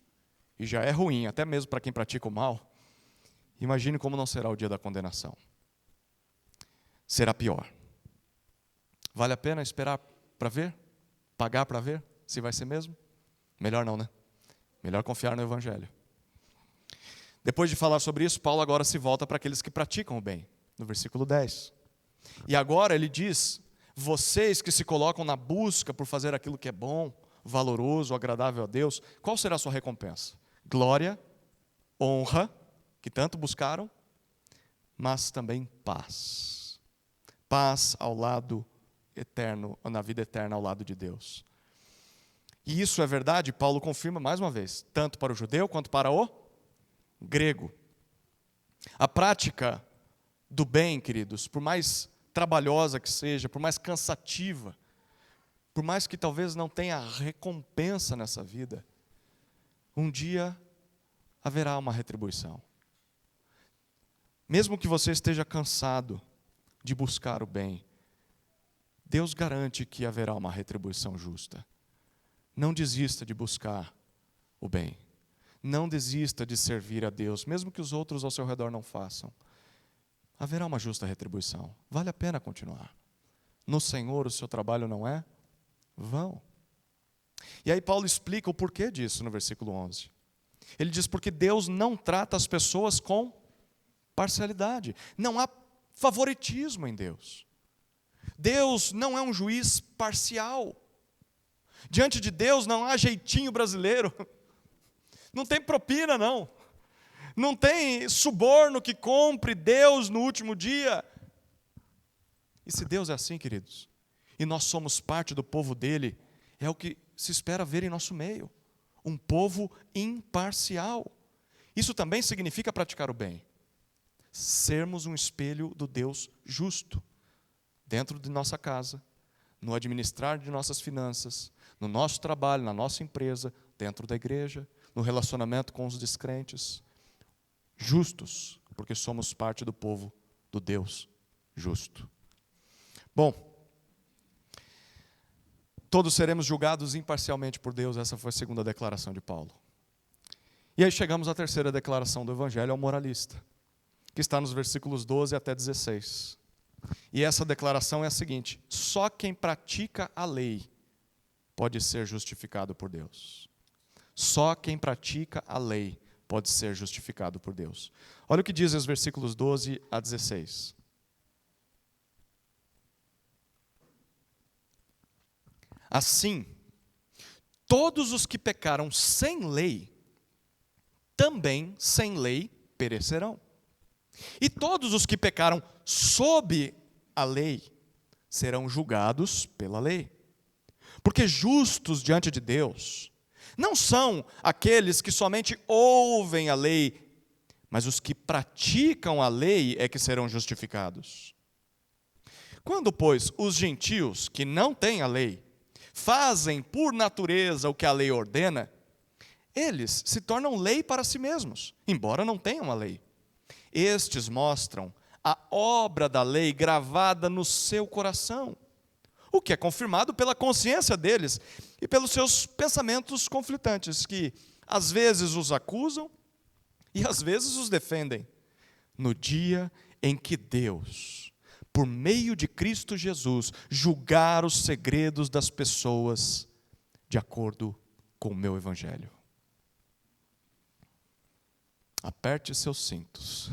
e já é ruim, até mesmo para quem pratica o mal, imagine como não será o dia da condenação. Será pior. Vale a pena esperar para ver? Pagar para ver? Se vai ser mesmo? Melhor não, né? Melhor confiar no Evangelho. Depois de falar sobre isso, Paulo agora se volta para aqueles que praticam o bem, no versículo 10. E agora ele diz, vocês que se colocam na busca por fazer aquilo que é bom, valoroso, agradável a Deus, qual será a sua recompensa? Glória, honra, que tanto buscaram, mas também paz. Paz ao lado eterno, na vida eterna ao lado de Deus. E isso é verdade, Paulo confirma mais uma vez, tanto para o judeu quanto para o grego. A prática do bem, queridos, por mais trabalhosa que seja, por mais cansativa, por mais que talvez não tenha recompensa nessa vida, um dia haverá uma retribuição. Mesmo que você esteja cansado de buscar o bem, Deus garante que haverá uma retribuição justa. Não desista de buscar o bem. Não desista de servir a Deus, mesmo que os outros ao seu redor não façam. Haverá uma justa retribuição. Vale a pena continuar. No Senhor o seu trabalho não é vão. E aí Paulo explica o porquê disso no versículo 11. Ele diz, porque Deus não trata as pessoas com parcialidade. Não há favoritismo em Deus. Deus não é um juiz parcial. Diante de Deus não há jeitinho brasileiro. Não tem propina, não. Não tem suborno que compre Deus no último dia. E se Deus é assim, queridos, e nós somos parte do povo dele, é o que se espera ver em nosso meio. um povo imparcial. Isso também significa praticar o bem. Sermos um espelho do Deus justo, dentro de nossa casa, no administrar de nossas finanças, no nosso trabalho, na nossa empresa, dentro da igreja, no relacionamento com os descrentes. Justos, porque somos parte do povo do Deus justo. Bom, todos seremos julgados imparcialmente por Deus, essa foi a segunda declaração de Paulo. E aí chegamos à terceira declaração do Evangelho ao moralista, que está nos versículos 12 até 16. E essa declaração é a seguinte: só quem pratica a lei pode ser justificado por Deus. Só quem pratica a lei pode ser justificado por Deus. Olha o que diz os versículos 12 a 16. Assim, todos os que pecaram sem lei, também sem lei perecerão. E todos os que pecaram sob a lei serão julgados pela lei. Porque justos diante de Deus não são aqueles que somente ouvem a lei, mas os que praticam a lei é que serão justificados. Quando, pois, os gentios que não têm a lei fazem por natureza o que a lei ordena, eles se tornam lei para si mesmos, embora não tenham a lei. Estes mostram a obra da lei gravada no seu coração, o que é confirmado pela consciência deles e pelos seus pensamentos conflitantes, que às vezes os acusam e às vezes os defendem. No dia em que Deus, por meio de Cristo Jesus, julgar os segredos das pessoas de acordo com o meu Evangelho. Aperte seus cintos.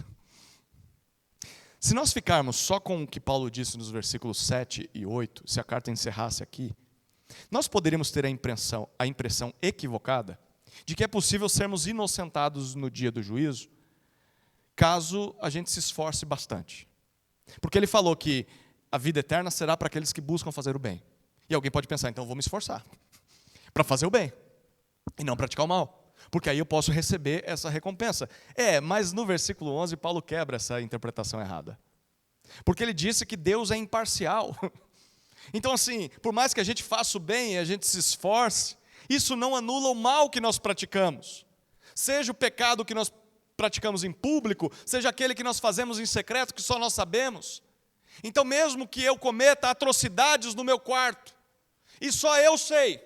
Se nós ficarmos só com o que Paulo disse nos versículos 7 e 8, se a carta encerrasse aqui, nós poderíamos ter a impressão equivocada de que é possível sermos inocentados no dia do juízo, caso a gente se esforce bastante. Porque ele falou que a vida eterna será para aqueles que buscam fazer o bem. E alguém pode pensar, então eu vou me esforçar para fazer o bem e não praticar o mal, porque aí eu posso receber essa recompensa. Mas no versículo 11, Paulo quebra essa interpretação errada. Porque ele disse que Deus é imparcial. Então assim, por mais que a gente faça o bem e a gente se esforce, isso não anula o mal que nós praticamos. Seja o pecado que nós praticamos em público, seja aquele que nós fazemos em secreto, que só nós sabemos. Então mesmo que eu cometa atrocidades no meu quarto, e só eu sei,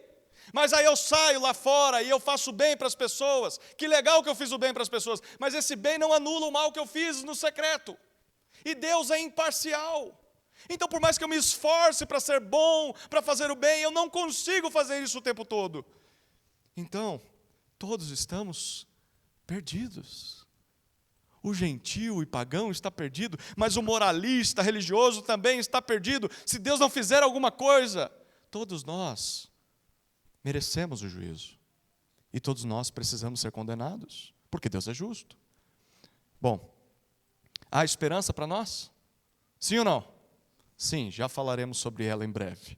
mas aí eu saio lá fora e eu faço bem para as pessoas, que legal que eu fiz o bem para as pessoas, mas esse bem não anula o mal que eu fiz no secreto. E Deus é imparcial. Então por mais que eu me esforce para ser bom, para fazer o bem, eu não consigo fazer isso o tempo todo. Então, todos estamos perdidos. O gentio e pagão está perdido, mas o moralista religioso também está perdido. Se Deus não fizer alguma coisa, todos nós merecemos o juízo. E todos nós precisamos ser condenados, porque Deus é justo. Bom, há esperança para nós? Sim ou não? Sim, já falaremos sobre ela em breve.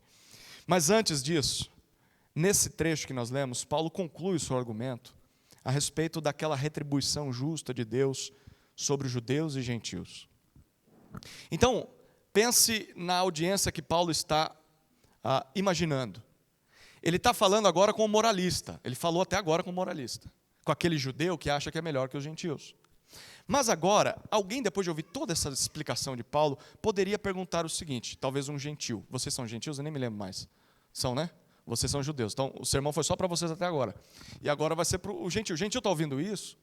Mas antes disso, nesse trecho que nós lemos, Paulo conclui o seu argumento a respeito daquela retribuição justa de Deus sobre judeus e gentios. Então, pense na audiência que Paulo está imaginando. Ele está falando agora com o moralista. Ele falou até agora com o moralista, com aquele judeu que acha que é melhor que os gentios. Mas agora, alguém, depois de ouvir toda essa explicação de Paulo, poderia perguntar o seguinte, talvez um gentil. Vocês são gentios? Eu nem me lembro mais. São, né? Vocês são judeus. Então, o sermão foi só para vocês até agora. E agora vai ser para o gentil. O gentil está ouvindo isso?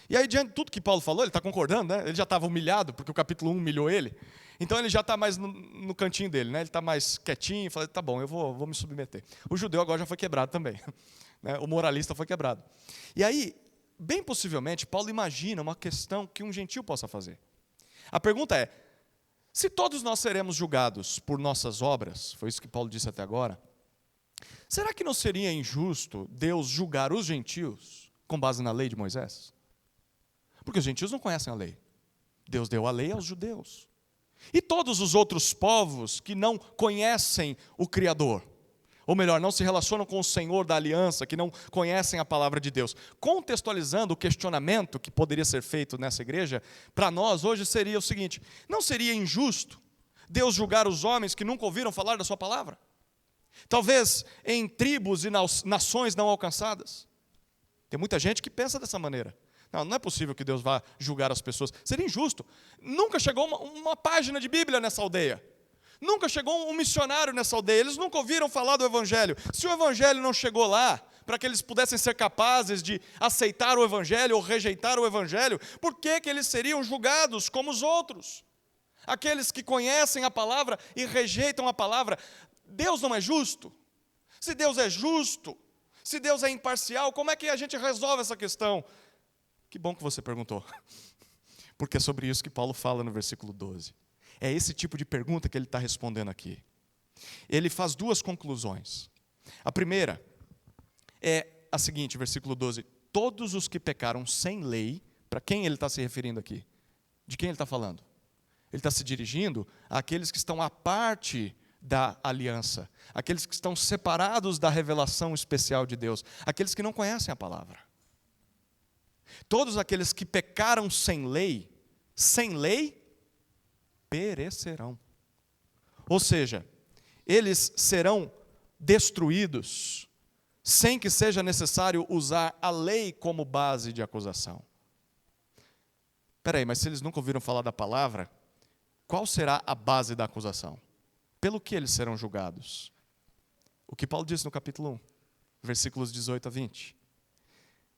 E aí, diante de tudo que Paulo falou, ele está concordando, né? Ele já estava humilhado, porque o capítulo 1 humilhou ele. Então, ele já está mais no cantinho dele, né? Ele está mais quietinho, fala, tá bom, eu vou me submeter. O judeu agora já foi quebrado também. Né? O moralista foi quebrado. E aí, bem possivelmente, Paulo imagina uma questão que um gentil possa fazer. A pergunta é, se todos nós seremos julgados por nossas obras, foi isso que Paulo disse até agora, será que não seria injusto Deus julgar os gentios com base na lei de Moisés? Porque os gentios não conhecem a lei. Deus deu a lei aos judeus. E todos os outros povos que não conhecem o Criador, Ou melhor, não se relacionam com o Senhor da aliança, que não conhecem a palavra de Deus. Contextualizando o questionamento que poderia ser feito nessa igreja, para nós hoje seria o seguinte: não seria injusto Deus julgar os homens que nunca ouviram falar da sua palavra? Talvez em tribos e nações não alcançadas. Tem muita gente que pensa dessa maneira. Não é possível que Deus vá julgar as pessoas. Seria injusto. Nunca chegou uma página de Bíblia nessa aldeia. Nunca chegou um missionário nessa aldeia. Eles nunca ouviram falar do Evangelho. Se o Evangelho não chegou lá, para que eles pudessem ser capazes de aceitar o Evangelho ou rejeitar o Evangelho, por que eles seriam julgados como os outros? Aqueles que conhecem a palavra e rejeitam a palavra. Deus não é justo? Se Deus é justo, se Deus é imparcial, como é que a gente resolve essa questão? Que bom que você perguntou. Porque é sobre isso que Paulo fala no versículo 12. É esse tipo de pergunta que ele está respondendo aqui. Ele faz duas conclusões. A primeira é a seguinte, versículo 12. Todos os que pecaram sem lei, para quem ele está se referindo aqui? De quem ele está falando? Ele está se dirigindo àqueles que estão à parte da aliança, aqueles que estão separados da revelação especial de Deus, aqueles que não conhecem a palavra. Todos aqueles que pecaram sem lei, perecerão. Ou seja, eles serão destruídos, sem que seja necessário usar a lei como base de acusação. Espera aí, mas se eles nunca ouviram falar da palavra, qual será a base da acusação? Pelo que eles serão julgados? O que Paulo disse no capítulo 1, versículos 18 a 20.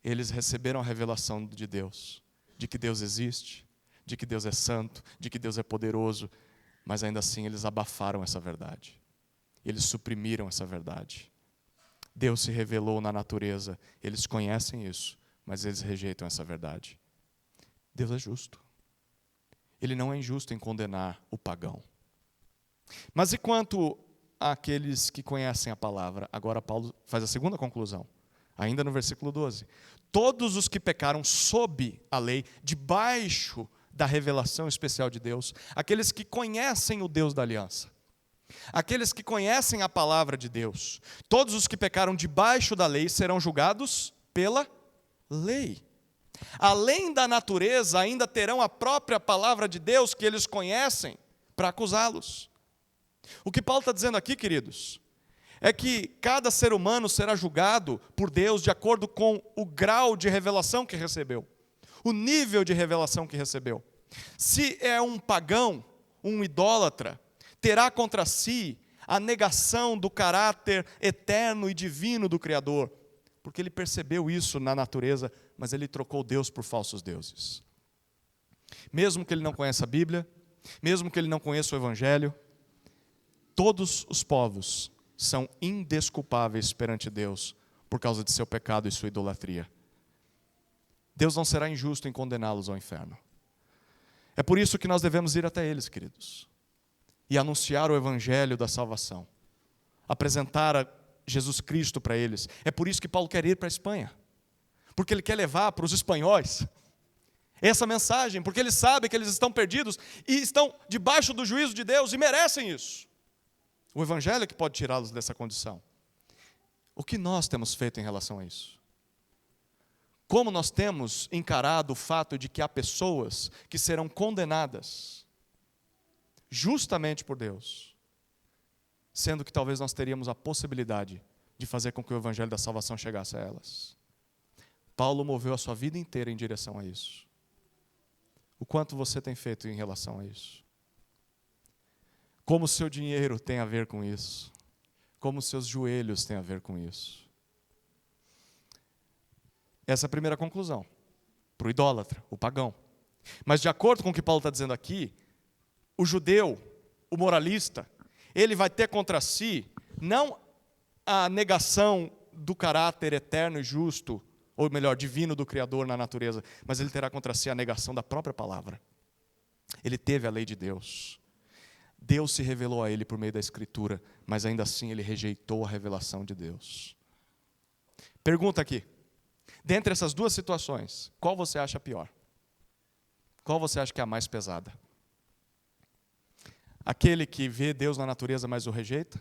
Eles receberam a revelação de Deus, de que Deus existe, de que Deus é santo, de que Deus é poderoso, mas ainda assim eles abafaram essa verdade. Eles suprimiram essa verdade. Deus se revelou na natureza, eles conhecem isso, mas eles rejeitam essa verdade. Deus é justo. Ele não é injusto em condenar o pagão. Mas e quanto àqueles que conhecem a palavra? Agora Paulo faz a segunda conclusão, ainda no versículo 12. Todos os que pecaram sob a lei, debaixo da revelação especial de Deus, aqueles que conhecem o Deus da aliança, aqueles que conhecem a palavra de Deus, todos os que pecaram debaixo da lei serão julgados pela lei. Além da natureza, ainda terão a própria palavra de Deus que eles conhecem para acusá-los. O que Paulo está dizendo aqui, queridos, é que cada ser humano será julgado por Deus de acordo com o grau de revelação que recebeu, o nível de revelação que recebeu. Se é um pagão, um idólatra, terá contra si a negação do caráter eterno e divino do Criador, porque ele percebeu isso na natureza, mas ele trocou Deus por falsos deuses. Mesmo que ele não conheça a Bíblia, mesmo que ele não conheça o Evangelho, todos os povos são indesculpáveis perante Deus por causa de seu pecado e sua idolatria. Deus não será injusto em condená-los ao inferno. É por isso que nós devemos ir até eles, queridos, e anunciar o Evangelho da salvação, apresentar a Jesus Cristo para eles. É por isso que Paulo quer ir para a Espanha, porque ele quer levar para os espanhóis essa mensagem, porque ele sabe que eles estão perdidos e estão debaixo do juízo de Deus e merecem isso. O Evangelho é que pode tirá-los dessa condição. O que nós temos feito em relação a isso? Como nós temos encarado o fato de que há pessoas que serão condenadas justamente por Deus, sendo que talvez nós teríamos a possibilidade de fazer com que o Evangelho da salvação chegasse a elas? Paulo moveu a sua vida inteira em direção a isso. O quanto você tem feito em relação a isso? Como o seu dinheiro tem a ver com isso? Como os seus joelhos têm a ver com isso? Essa é a primeira conclusão, para o idólatra, o pagão. Mas de acordo com o que Paulo está dizendo aqui, o judeu, o moralista, ele vai ter contra si, não a negação do caráter eterno e justo, ou melhor, divino do Criador na natureza, mas ele terá contra si a negação da própria palavra. Ele teve a lei de Deus. Deus se revelou a ele por meio da Escritura, mas ainda assim ele rejeitou a revelação de Deus. Pergunta aqui, dentre essas duas situações, qual você acha pior? Qual você acha que é a mais pesada? Aquele que vê Deus na natureza, mas o rejeita?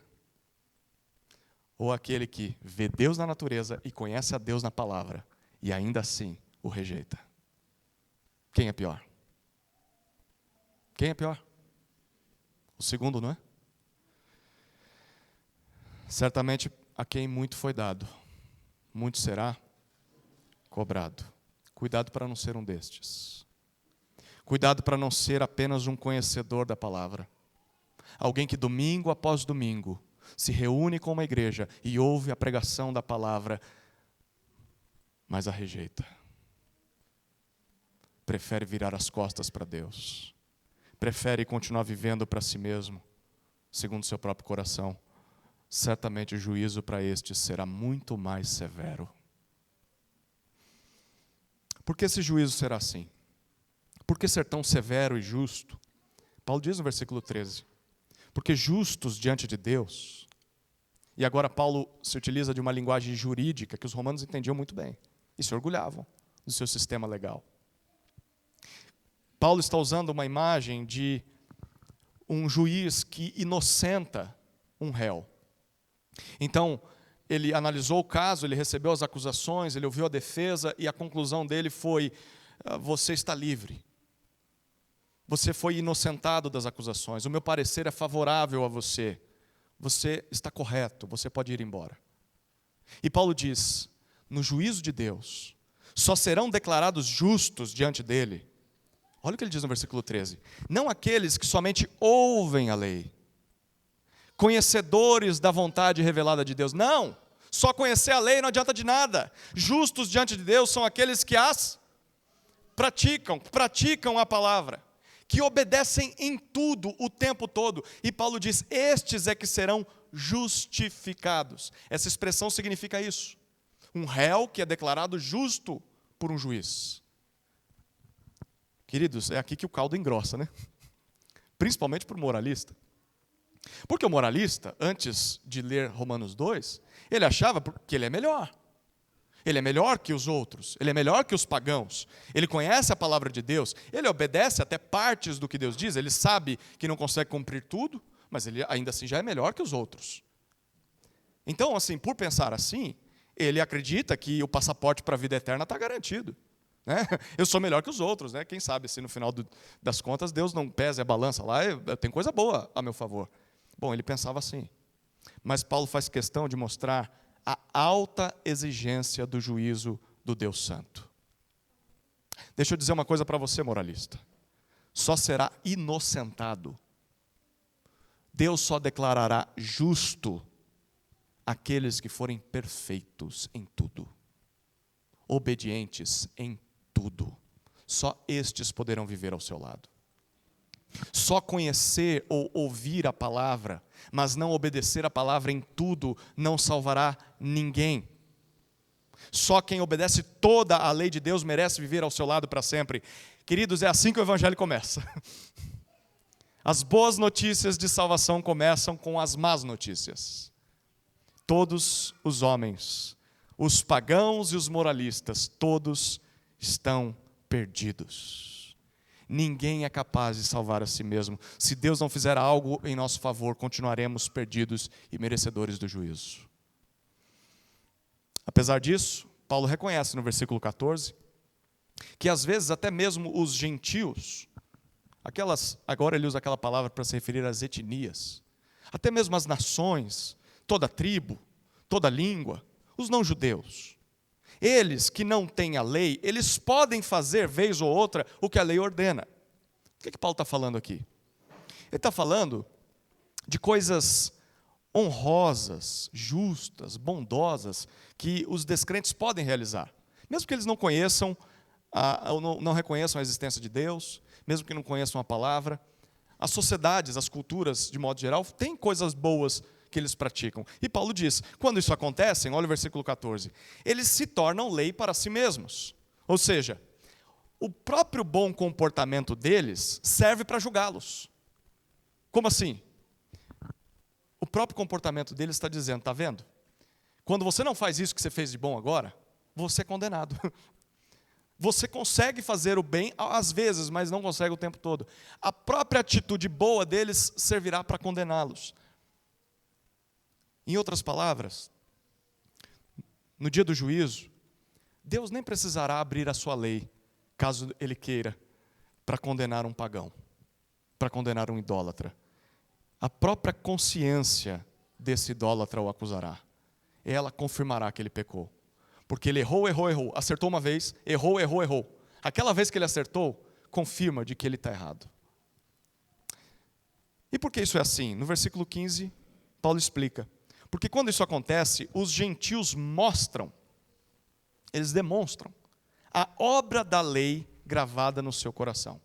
ou aquele que vê Deus na natureza e conhece a Deus na palavra e ainda assim o rejeita? Quem é pior? Quem é pior? O segundo, não é? Certamente a quem muito foi dado, muito será cobrado. Cuidado para não ser um destes. Cuidado para não ser apenas um conhecedor da palavra. Alguém que domingo após domingo se reúne com uma igreja e ouve a pregação da palavra, mas a rejeita. Prefere virar as costas para Deus. Prefere continuar vivendo para si mesmo, segundo seu próprio coração. Certamente o juízo para este será muito mais severo. Por que esse juízo será assim? Por que ser tão severo e justo? Paulo diz no versículo 13, porque justos diante de Deus, e agora Paulo se utiliza de uma linguagem jurídica que os romanos entendiam muito bem, e se orgulhavam do seu sistema legal. Paulo está usando uma imagem de um juiz que inocenta um réu. Então, ele analisou o caso, ele recebeu as acusações, ele ouviu a defesa e a conclusão dele foi: você está livre. Você foi inocentado das acusações. O meu parecer é favorável a você. Você está correto, você pode ir embora. E Paulo diz: no juízo de Deus, só serão declarados justos diante dele. Olha o que ele diz no versículo 13. Não aqueles que somente ouvem a lei, conhecedores da vontade revelada de Deus. Não, só conhecer a lei não adianta de nada. Justos diante de Deus são aqueles que as praticam a palavra, que obedecem em tudo, o tempo todo. E Paulo diz, estes é que serão justificados. Essa expressão significa isso. Um réu que é declarado justo por um juiz. Queridos, é aqui que o caldo engrossa, né? Principalmente para o moralista. Porque o moralista, antes de ler Romanos 2, ele achava que ele é melhor. Ele é melhor que os outros, ele é melhor que os pagãos. Ele conhece a palavra de Deus, ele obedece até partes do que Deus diz, ele sabe que não consegue cumprir tudo, mas ele ainda assim já é melhor que os outros. Então, assim, por pensar assim, ele acredita que o passaporte para a vida eterna está garantido. Né? Eu sou melhor que os outros, né? Quem sabe se no final das contas Deus não pesa a balança lá, eu tenho coisa boa a meu favor. Bom, ele pensava assim. Mas Paulo faz questão de mostrar a alta exigência do juízo do Deus Santo. Deixa eu dizer uma coisa para você, moralista. Só será inocentado. Deus só declarará justo aqueles que forem perfeitos em tudo, obedientes em tudo. Só estes poderão viver ao seu lado. Só conhecer ou ouvir a palavra, mas não obedecer a palavra em tudo, não salvará ninguém. Só quem obedece toda a lei de Deus merece viver ao seu lado para sempre. Queridos, é assim que o evangelho começa. As boas notícias de salvação começam com as más notícias. Todos os homens, os pagãos e os moralistas, todos estão perdidos. Ninguém é capaz de salvar a si mesmo. Se Deus não fizer algo em nosso favor, continuaremos perdidos e merecedores do juízo. Apesar disso, Paulo reconhece no versículo 14, que às vezes até mesmo os gentios, agora ele usa aquela palavra para se referir às etnias, até mesmo as nações, toda tribo, toda língua, os não-judeus, eles que não têm a lei, eles podem fazer, vez ou outra, o que a lei ordena. O que Paulo está falando aqui? Ele está falando de coisas honrosas, justas, bondosas, que os descrentes podem realizar. Mesmo que eles não conheçam, não reconheçam a existência de Deus, mesmo que não conheçam a palavra, as sociedades, as culturas, de modo geral, têm coisas boas que eles praticam. E Paulo diz, quando isso acontece, olha o versículo 14, eles se tornam lei para si mesmos. Ou seja, o próprio bom comportamento deles serve para julgá-los. Como assim? O próprio comportamento deles está dizendo, está vendo? Quando você não faz isso que você fez de bom agora, você é condenado. Você consegue fazer o bem às vezes, mas não consegue o tempo todo. A própria atitude boa deles servirá para condená-los. Em outras palavras, no dia do juízo, Deus nem precisará abrir a sua lei, caso Ele queira, para condenar um pagão, para condenar um idólatra. A própria consciência desse idólatra o acusará. Ela confirmará que ele pecou. Porque ele errou, acertou uma vez, errou. Aquela vez que ele acertou, confirma de que ele está errado. E por que isso é assim? No versículo 15, Paulo explica. Porque quando isso acontece, os gentios mostram, eles demonstram, a obra da lei gravada no seu coração.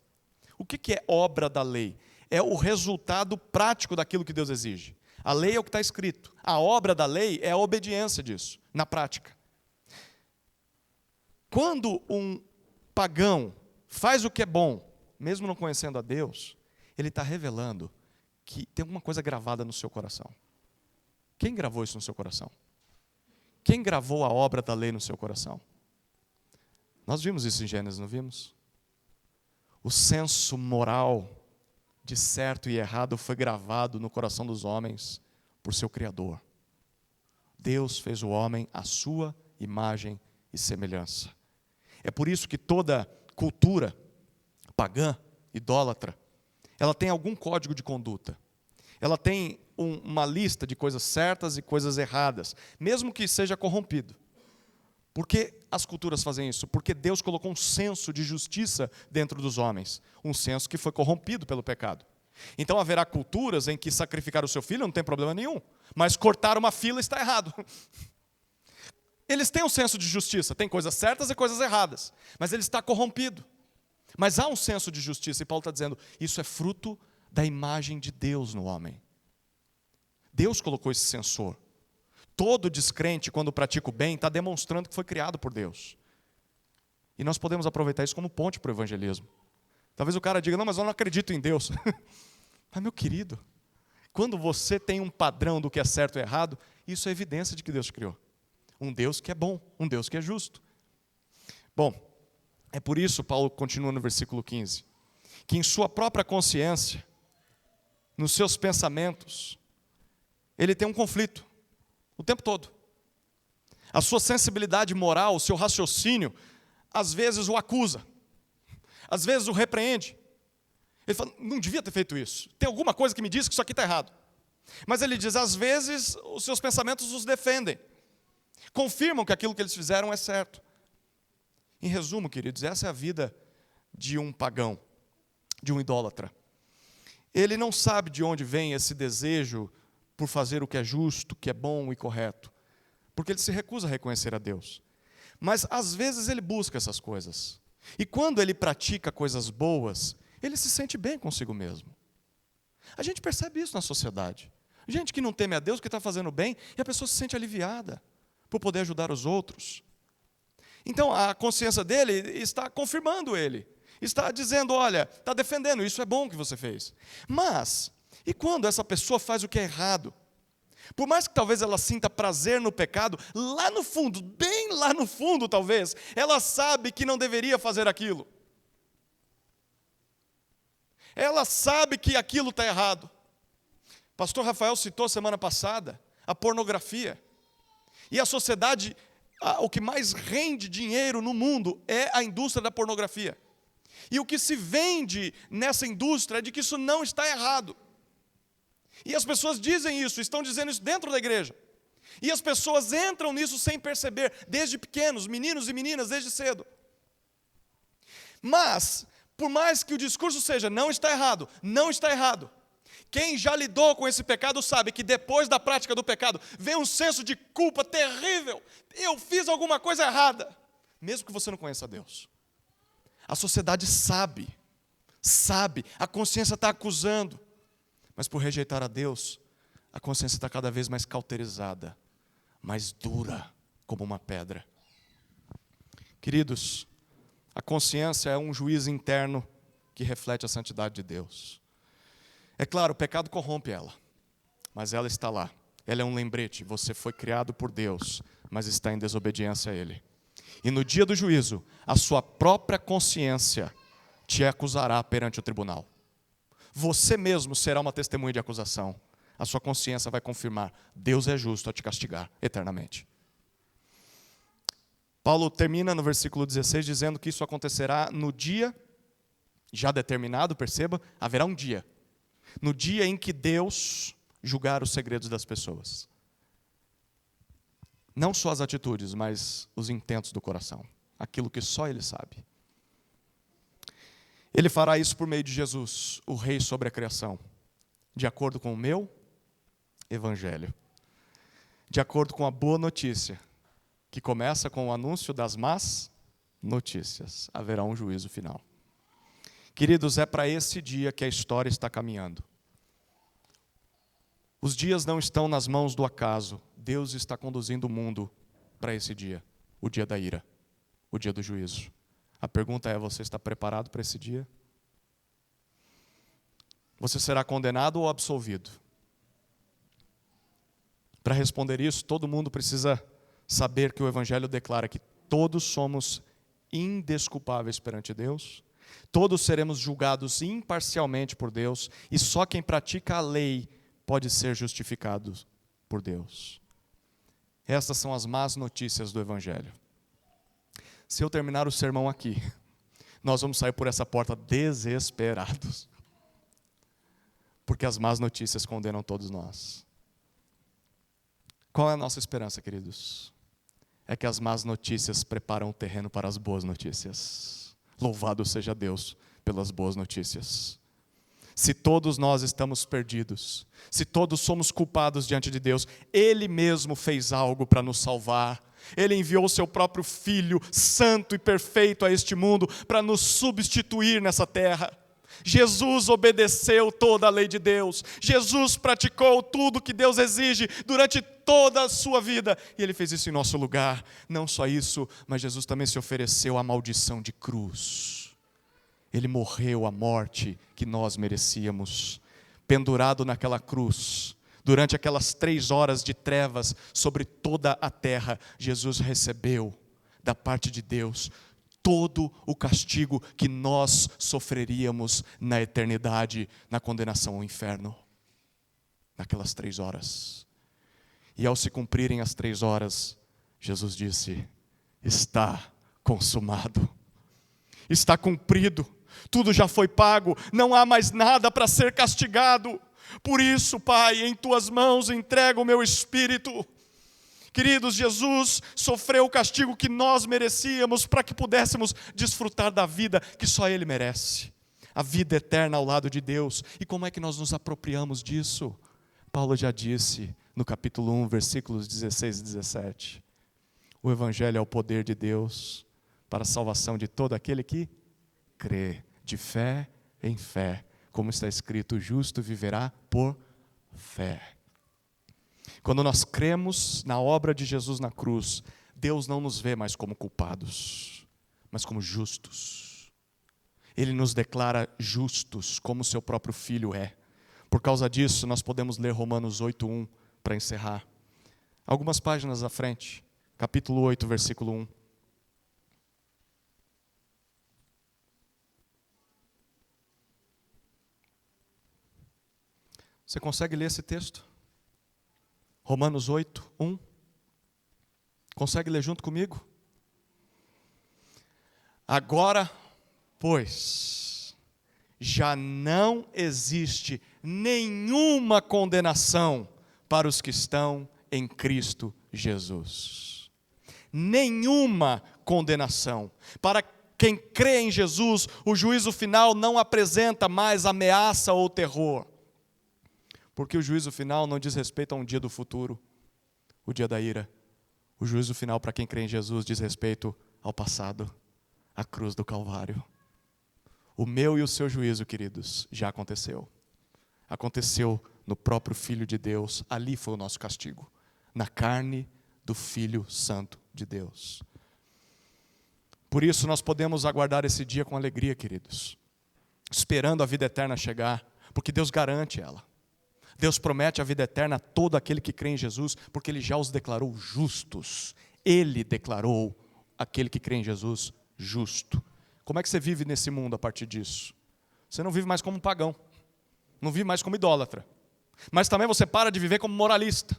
O que é obra da lei? É o resultado prático daquilo que Deus exige. A lei é o que está escrito. A obra da lei é a obediência disso, na prática. Quando um pagão faz o que é bom, mesmo não conhecendo a Deus, ele está revelando que tem alguma coisa gravada no seu coração. Quem gravou isso no seu coração? Quem gravou a obra da lei no seu coração? Nós vimos isso em Gênesis, não vimos? O senso moral de certo e errado foi gravado no coração dos homens por seu Criador. Deus fez o homem à sua imagem e semelhança. É por isso que toda cultura pagã, idólatra, ela tem algum código de conduta. Ela tem uma lista de coisas certas e coisas erradas, mesmo que seja corrompido. Por que as culturas fazem isso? Porque Deus colocou um senso de justiça dentro dos homens, um senso que foi corrompido pelo pecado. Então haverá culturas em que sacrificar o seu filho não tem problema nenhum, mas cortar uma fila está errado. Eles têm um senso de justiça, tem coisas certas e coisas erradas, mas ele está corrompido. Mas há um senso de justiça, e Paulo está dizendo, isso é fruto da imagem de Deus no homem. Deus colocou esse sensor. Todo descrente, quando pratica o bem, está demonstrando que foi criado por Deus. E nós podemos aproveitar isso como ponte para o evangelismo. Talvez o cara diga, não, mas eu não acredito em Deus. Mas, meu querido, quando você tem um padrão do que é certo e errado, isso é evidência de que Deus criou. Um Deus que é bom, um Deus que é justo. Bom, é por isso, Paulo continua no versículo 15, que em sua própria consciência, nos seus pensamentos, ele tem um conflito, o tempo todo. A sua sensibilidade moral, o seu raciocínio, às vezes o acusa, às vezes o repreende. Ele fala, não devia ter feito isso, tem alguma coisa que me diz que isso aqui está errado. Mas ele diz, às vezes os seus pensamentos os defendem, confirmam que aquilo que eles fizeram é certo. Em resumo, queridos, essa é a vida de um pagão, de um idólatra. Ele não sabe de onde vem esse desejo por fazer o que é justo, que é bom e correto, porque ele se recusa a reconhecer a Deus. Mas às vezes ele busca essas coisas. E quando ele pratica coisas boas, ele se sente bem consigo mesmo. A gente percebe isso na sociedade. Gente que não teme a Deus, que está fazendo bem, e a pessoa se sente aliviada por poder ajudar os outros. Então a consciência dele está confirmando ele, está dizendo, olha, está defendendo, isso é bom que você fez. Mas, e quando essa pessoa faz o que é errado? Por mais que talvez ela sinta prazer no pecado, lá no fundo, bem lá no fundo talvez, ela sabe que não deveria fazer aquilo. Ela sabe que aquilo está errado. Pastor Rafael citou semana passada a pornografia. E a sociedade, o que mais rende dinheiro no mundo é a indústria da pornografia. E o que se vende nessa indústria é de que isso não está errado. E as pessoas dizem isso, estão dizendo isso dentro da igreja. E as pessoas entram nisso sem perceber, desde pequenos, meninos e meninas, desde cedo. Mas, por mais que o discurso seja, não está errado, não está errado. Quem já lidou com esse pecado sabe que depois da prática do pecado, vem um senso de culpa terrível. Eu fiz alguma coisa errada, mesmo que você não conheça Deus. A sociedade sabe, a consciência está acusando. Mas por rejeitar a Deus, a consciência está cada vez mais cauterizada, mais dura como uma pedra. Queridos, a consciência é um juiz interno que reflete a santidade de Deus. É claro, o pecado corrompe ela, mas ela está lá. Ela é um lembrete, você foi criado por Deus, mas está em desobediência a Ele. E no dia do juízo, a sua própria consciência te acusará perante o tribunal. Você mesmo será uma testemunha de acusação. a sua consciência vai confirmar: Deus é justo a te castigar eternamente. Paulo termina no versículo 16 dizendo que isso acontecerá no dia já determinado, perceba, haverá um dia. No dia em que Deus julgar os segredos das pessoas. Não só as atitudes, mas os intentos do coração. Aquilo que só Ele sabe. Ele fará isso por meio de Jesus, o Rei sobre a criação. De acordo com o meu Evangelho. De acordo com a boa notícia, que começa com o anúncio das más notícias. Haverá um juízo final. Queridos, é para esse dia que a história está caminhando. Os dias não estão nas mãos do acaso. Deus está conduzindo o mundo para esse dia, o dia da ira, o dia do juízo. A pergunta é: você está preparado para esse dia? Você será condenado ou absolvido? Para responder isso, todo mundo precisa saber que o Evangelho declara que todos somos indesculpáveis perante Deus, todos seremos julgados imparcialmente por Deus, e só quem pratica a lei pode ser justificado por Deus. Estas são as más notícias do Evangelho. Se eu terminar o sermão aqui, nós vamos sair por essa porta desesperados, porque as más notícias condenam todos nós. Qual é a nossa esperança, queridos? É que as más notícias preparam o terreno para as boas notícias. Louvado seja Deus pelas boas notícias. Se todos nós estamos perdidos, se todos somos culpados diante de Deus, Ele mesmo fez algo para nos salvar. Ele enviou o seu próprio Filho, santo e perfeito, a este mundo, para nos substituir nessa terra. Jesus obedeceu toda a lei de Deus. Jesus praticou tudo que Deus exige durante toda a sua vida. E Ele fez isso em nosso lugar. Não só isso, mas Jesus também se ofereceu à maldição de cruz. Ele morreu a morte que nós merecíamos. Pendurado naquela cruz, durante aquelas 3 horas de trevas sobre toda a terra, Jesus recebeu da parte de Deus todo o castigo que nós sofreríamos na eternidade, na condenação ao inferno. Naquelas 3 horas. E ao se cumprirem as 3 horas, Jesus disse: está consumado. Está cumprido. Tudo já foi pago. Não há mais nada para ser castigado. Por isso, Pai, em Tuas mãos entrego o meu espírito. Queridos, Jesus sofreu o castigo que nós merecíamos para que pudéssemos desfrutar da vida que só Ele merece. A vida eterna ao lado de Deus. E como é que nós nos apropriamos disso? Paulo já disse no capítulo 1, versículos 16 e 17. O Evangelho é o poder de Deus para a salvação de todo aquele que crê, de fé em fé. Como está escrito, o justo viverá por fé. Quando nós cremos na obra de Jesus na cruz, Deus não nos vê mais como culpados, mas como justos. Ele nos declara justos, como seu próprio Filho é. Por causa disso, nós podemos ler Romanos 8:1 para encerrar. Algumas páginas à frente, capítulo 8, versículo 1. Você consegue ler esse texto? Romanos 8:1. Consegue ler junto comigo? Agora, pois, já não existe nenhuma condenação para os que estão em Cristo Jesus. Nenhuma condenação. Para quem crê em Jesus, o juízo final não apresenta mais ameaça ou terror. Porque o juízo final não diz respeito a um dia do futuro, o dia da ira. O juízo final para quem crê em Jesus diz respeito ao passado, à cruz do Calvário. O meu e o seu juízo, queridos, já aconteceu. Aconteceu no próprio Filho de Deus, ali foi o nosso castigo. Na carne do Filho Santo de Deus. Por isso nós podemos aguardar esse dia com alegria, queridos. Esperando a vida eterna chegar, porque Deus garante ela. Deus promete a vida eterna a todo aquele que crê em Jesus, porque Ele já os declarou justos. Ele declarou aquele que crê em Jesus justo. Como é que você vive nesse mundo a partir disso? Você não vive mais como um pagão, não vive mais como idólatra. Mas também você para de viver como moralista.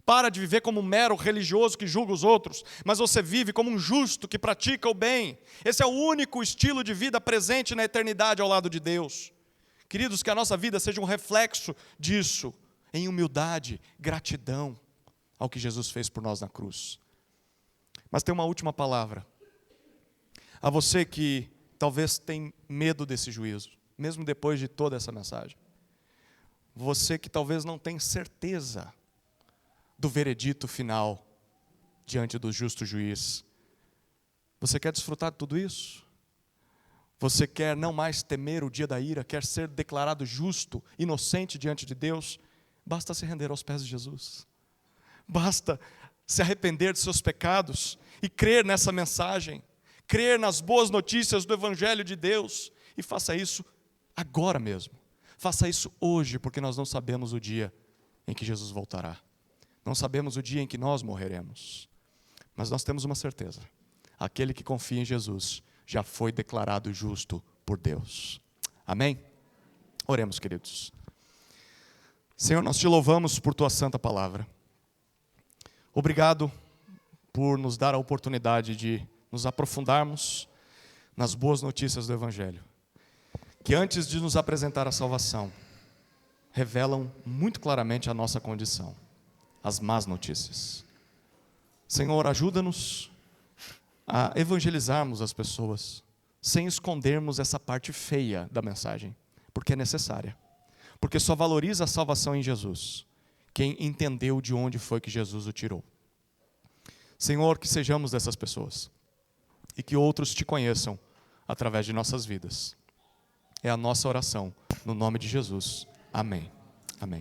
Para de viver como um mero religioso que julga os outros, mas você vive como um justo que pratica o bem. Esse é o único estilo de vida presente na eternidade ao lado de Deus. Queridos, que a nossa vida seja um reflexo disso, em humildade, gratidão ao que Jesus fez por nós na cruz. Mas tem uma última palavra. A você que talvez tem medo desse juízo, mesmo depois de toda essa mensagem. Você que talvez não tem certeza do veredito final diante do justo juiz. Você quer desfrutar de tudo isso? Você quer não mais temer o dia da ira, quer ser declarado justo, inocente diante de Deus? Basta se render aos pés de Jesus. Basta se arrepender de seus pecados e crer nessa mensagem, crer nas boas notícias do Evangelho de Deus, e faça isso agora mesmo. Faça isso hoje, porque nós não sabemos o dia em que Jesus voltará. Não sabemos o dia em que nós morreremos. Mas nós temos uma certeza. Aquele que confia em Jesus já foi declarado justo por Deus. Amém? Oremos, queridos. Senhor, nós te louvamos por tua santa palavra. Obrigado por nos dar a oportunidade de nos aprofundarmos nas boas notícias do Evangelho, que antes de nos apresentar a salvação, revelam muito claramente a nossa condição, as más notícias. Senhor, ajuda-nos a evangelizarmos as pessoas, sem escondermos essa parte feia da mensagem, porque é necessária, porque só valoriza a salvação em Jesus quem entendeu de onde foi que Jesus o tirou. Senhor, que sejamos dessas pessoas, e que outros te conheçam através de nossas vidas. É a nossa oração, no nome de Jesus. Amém.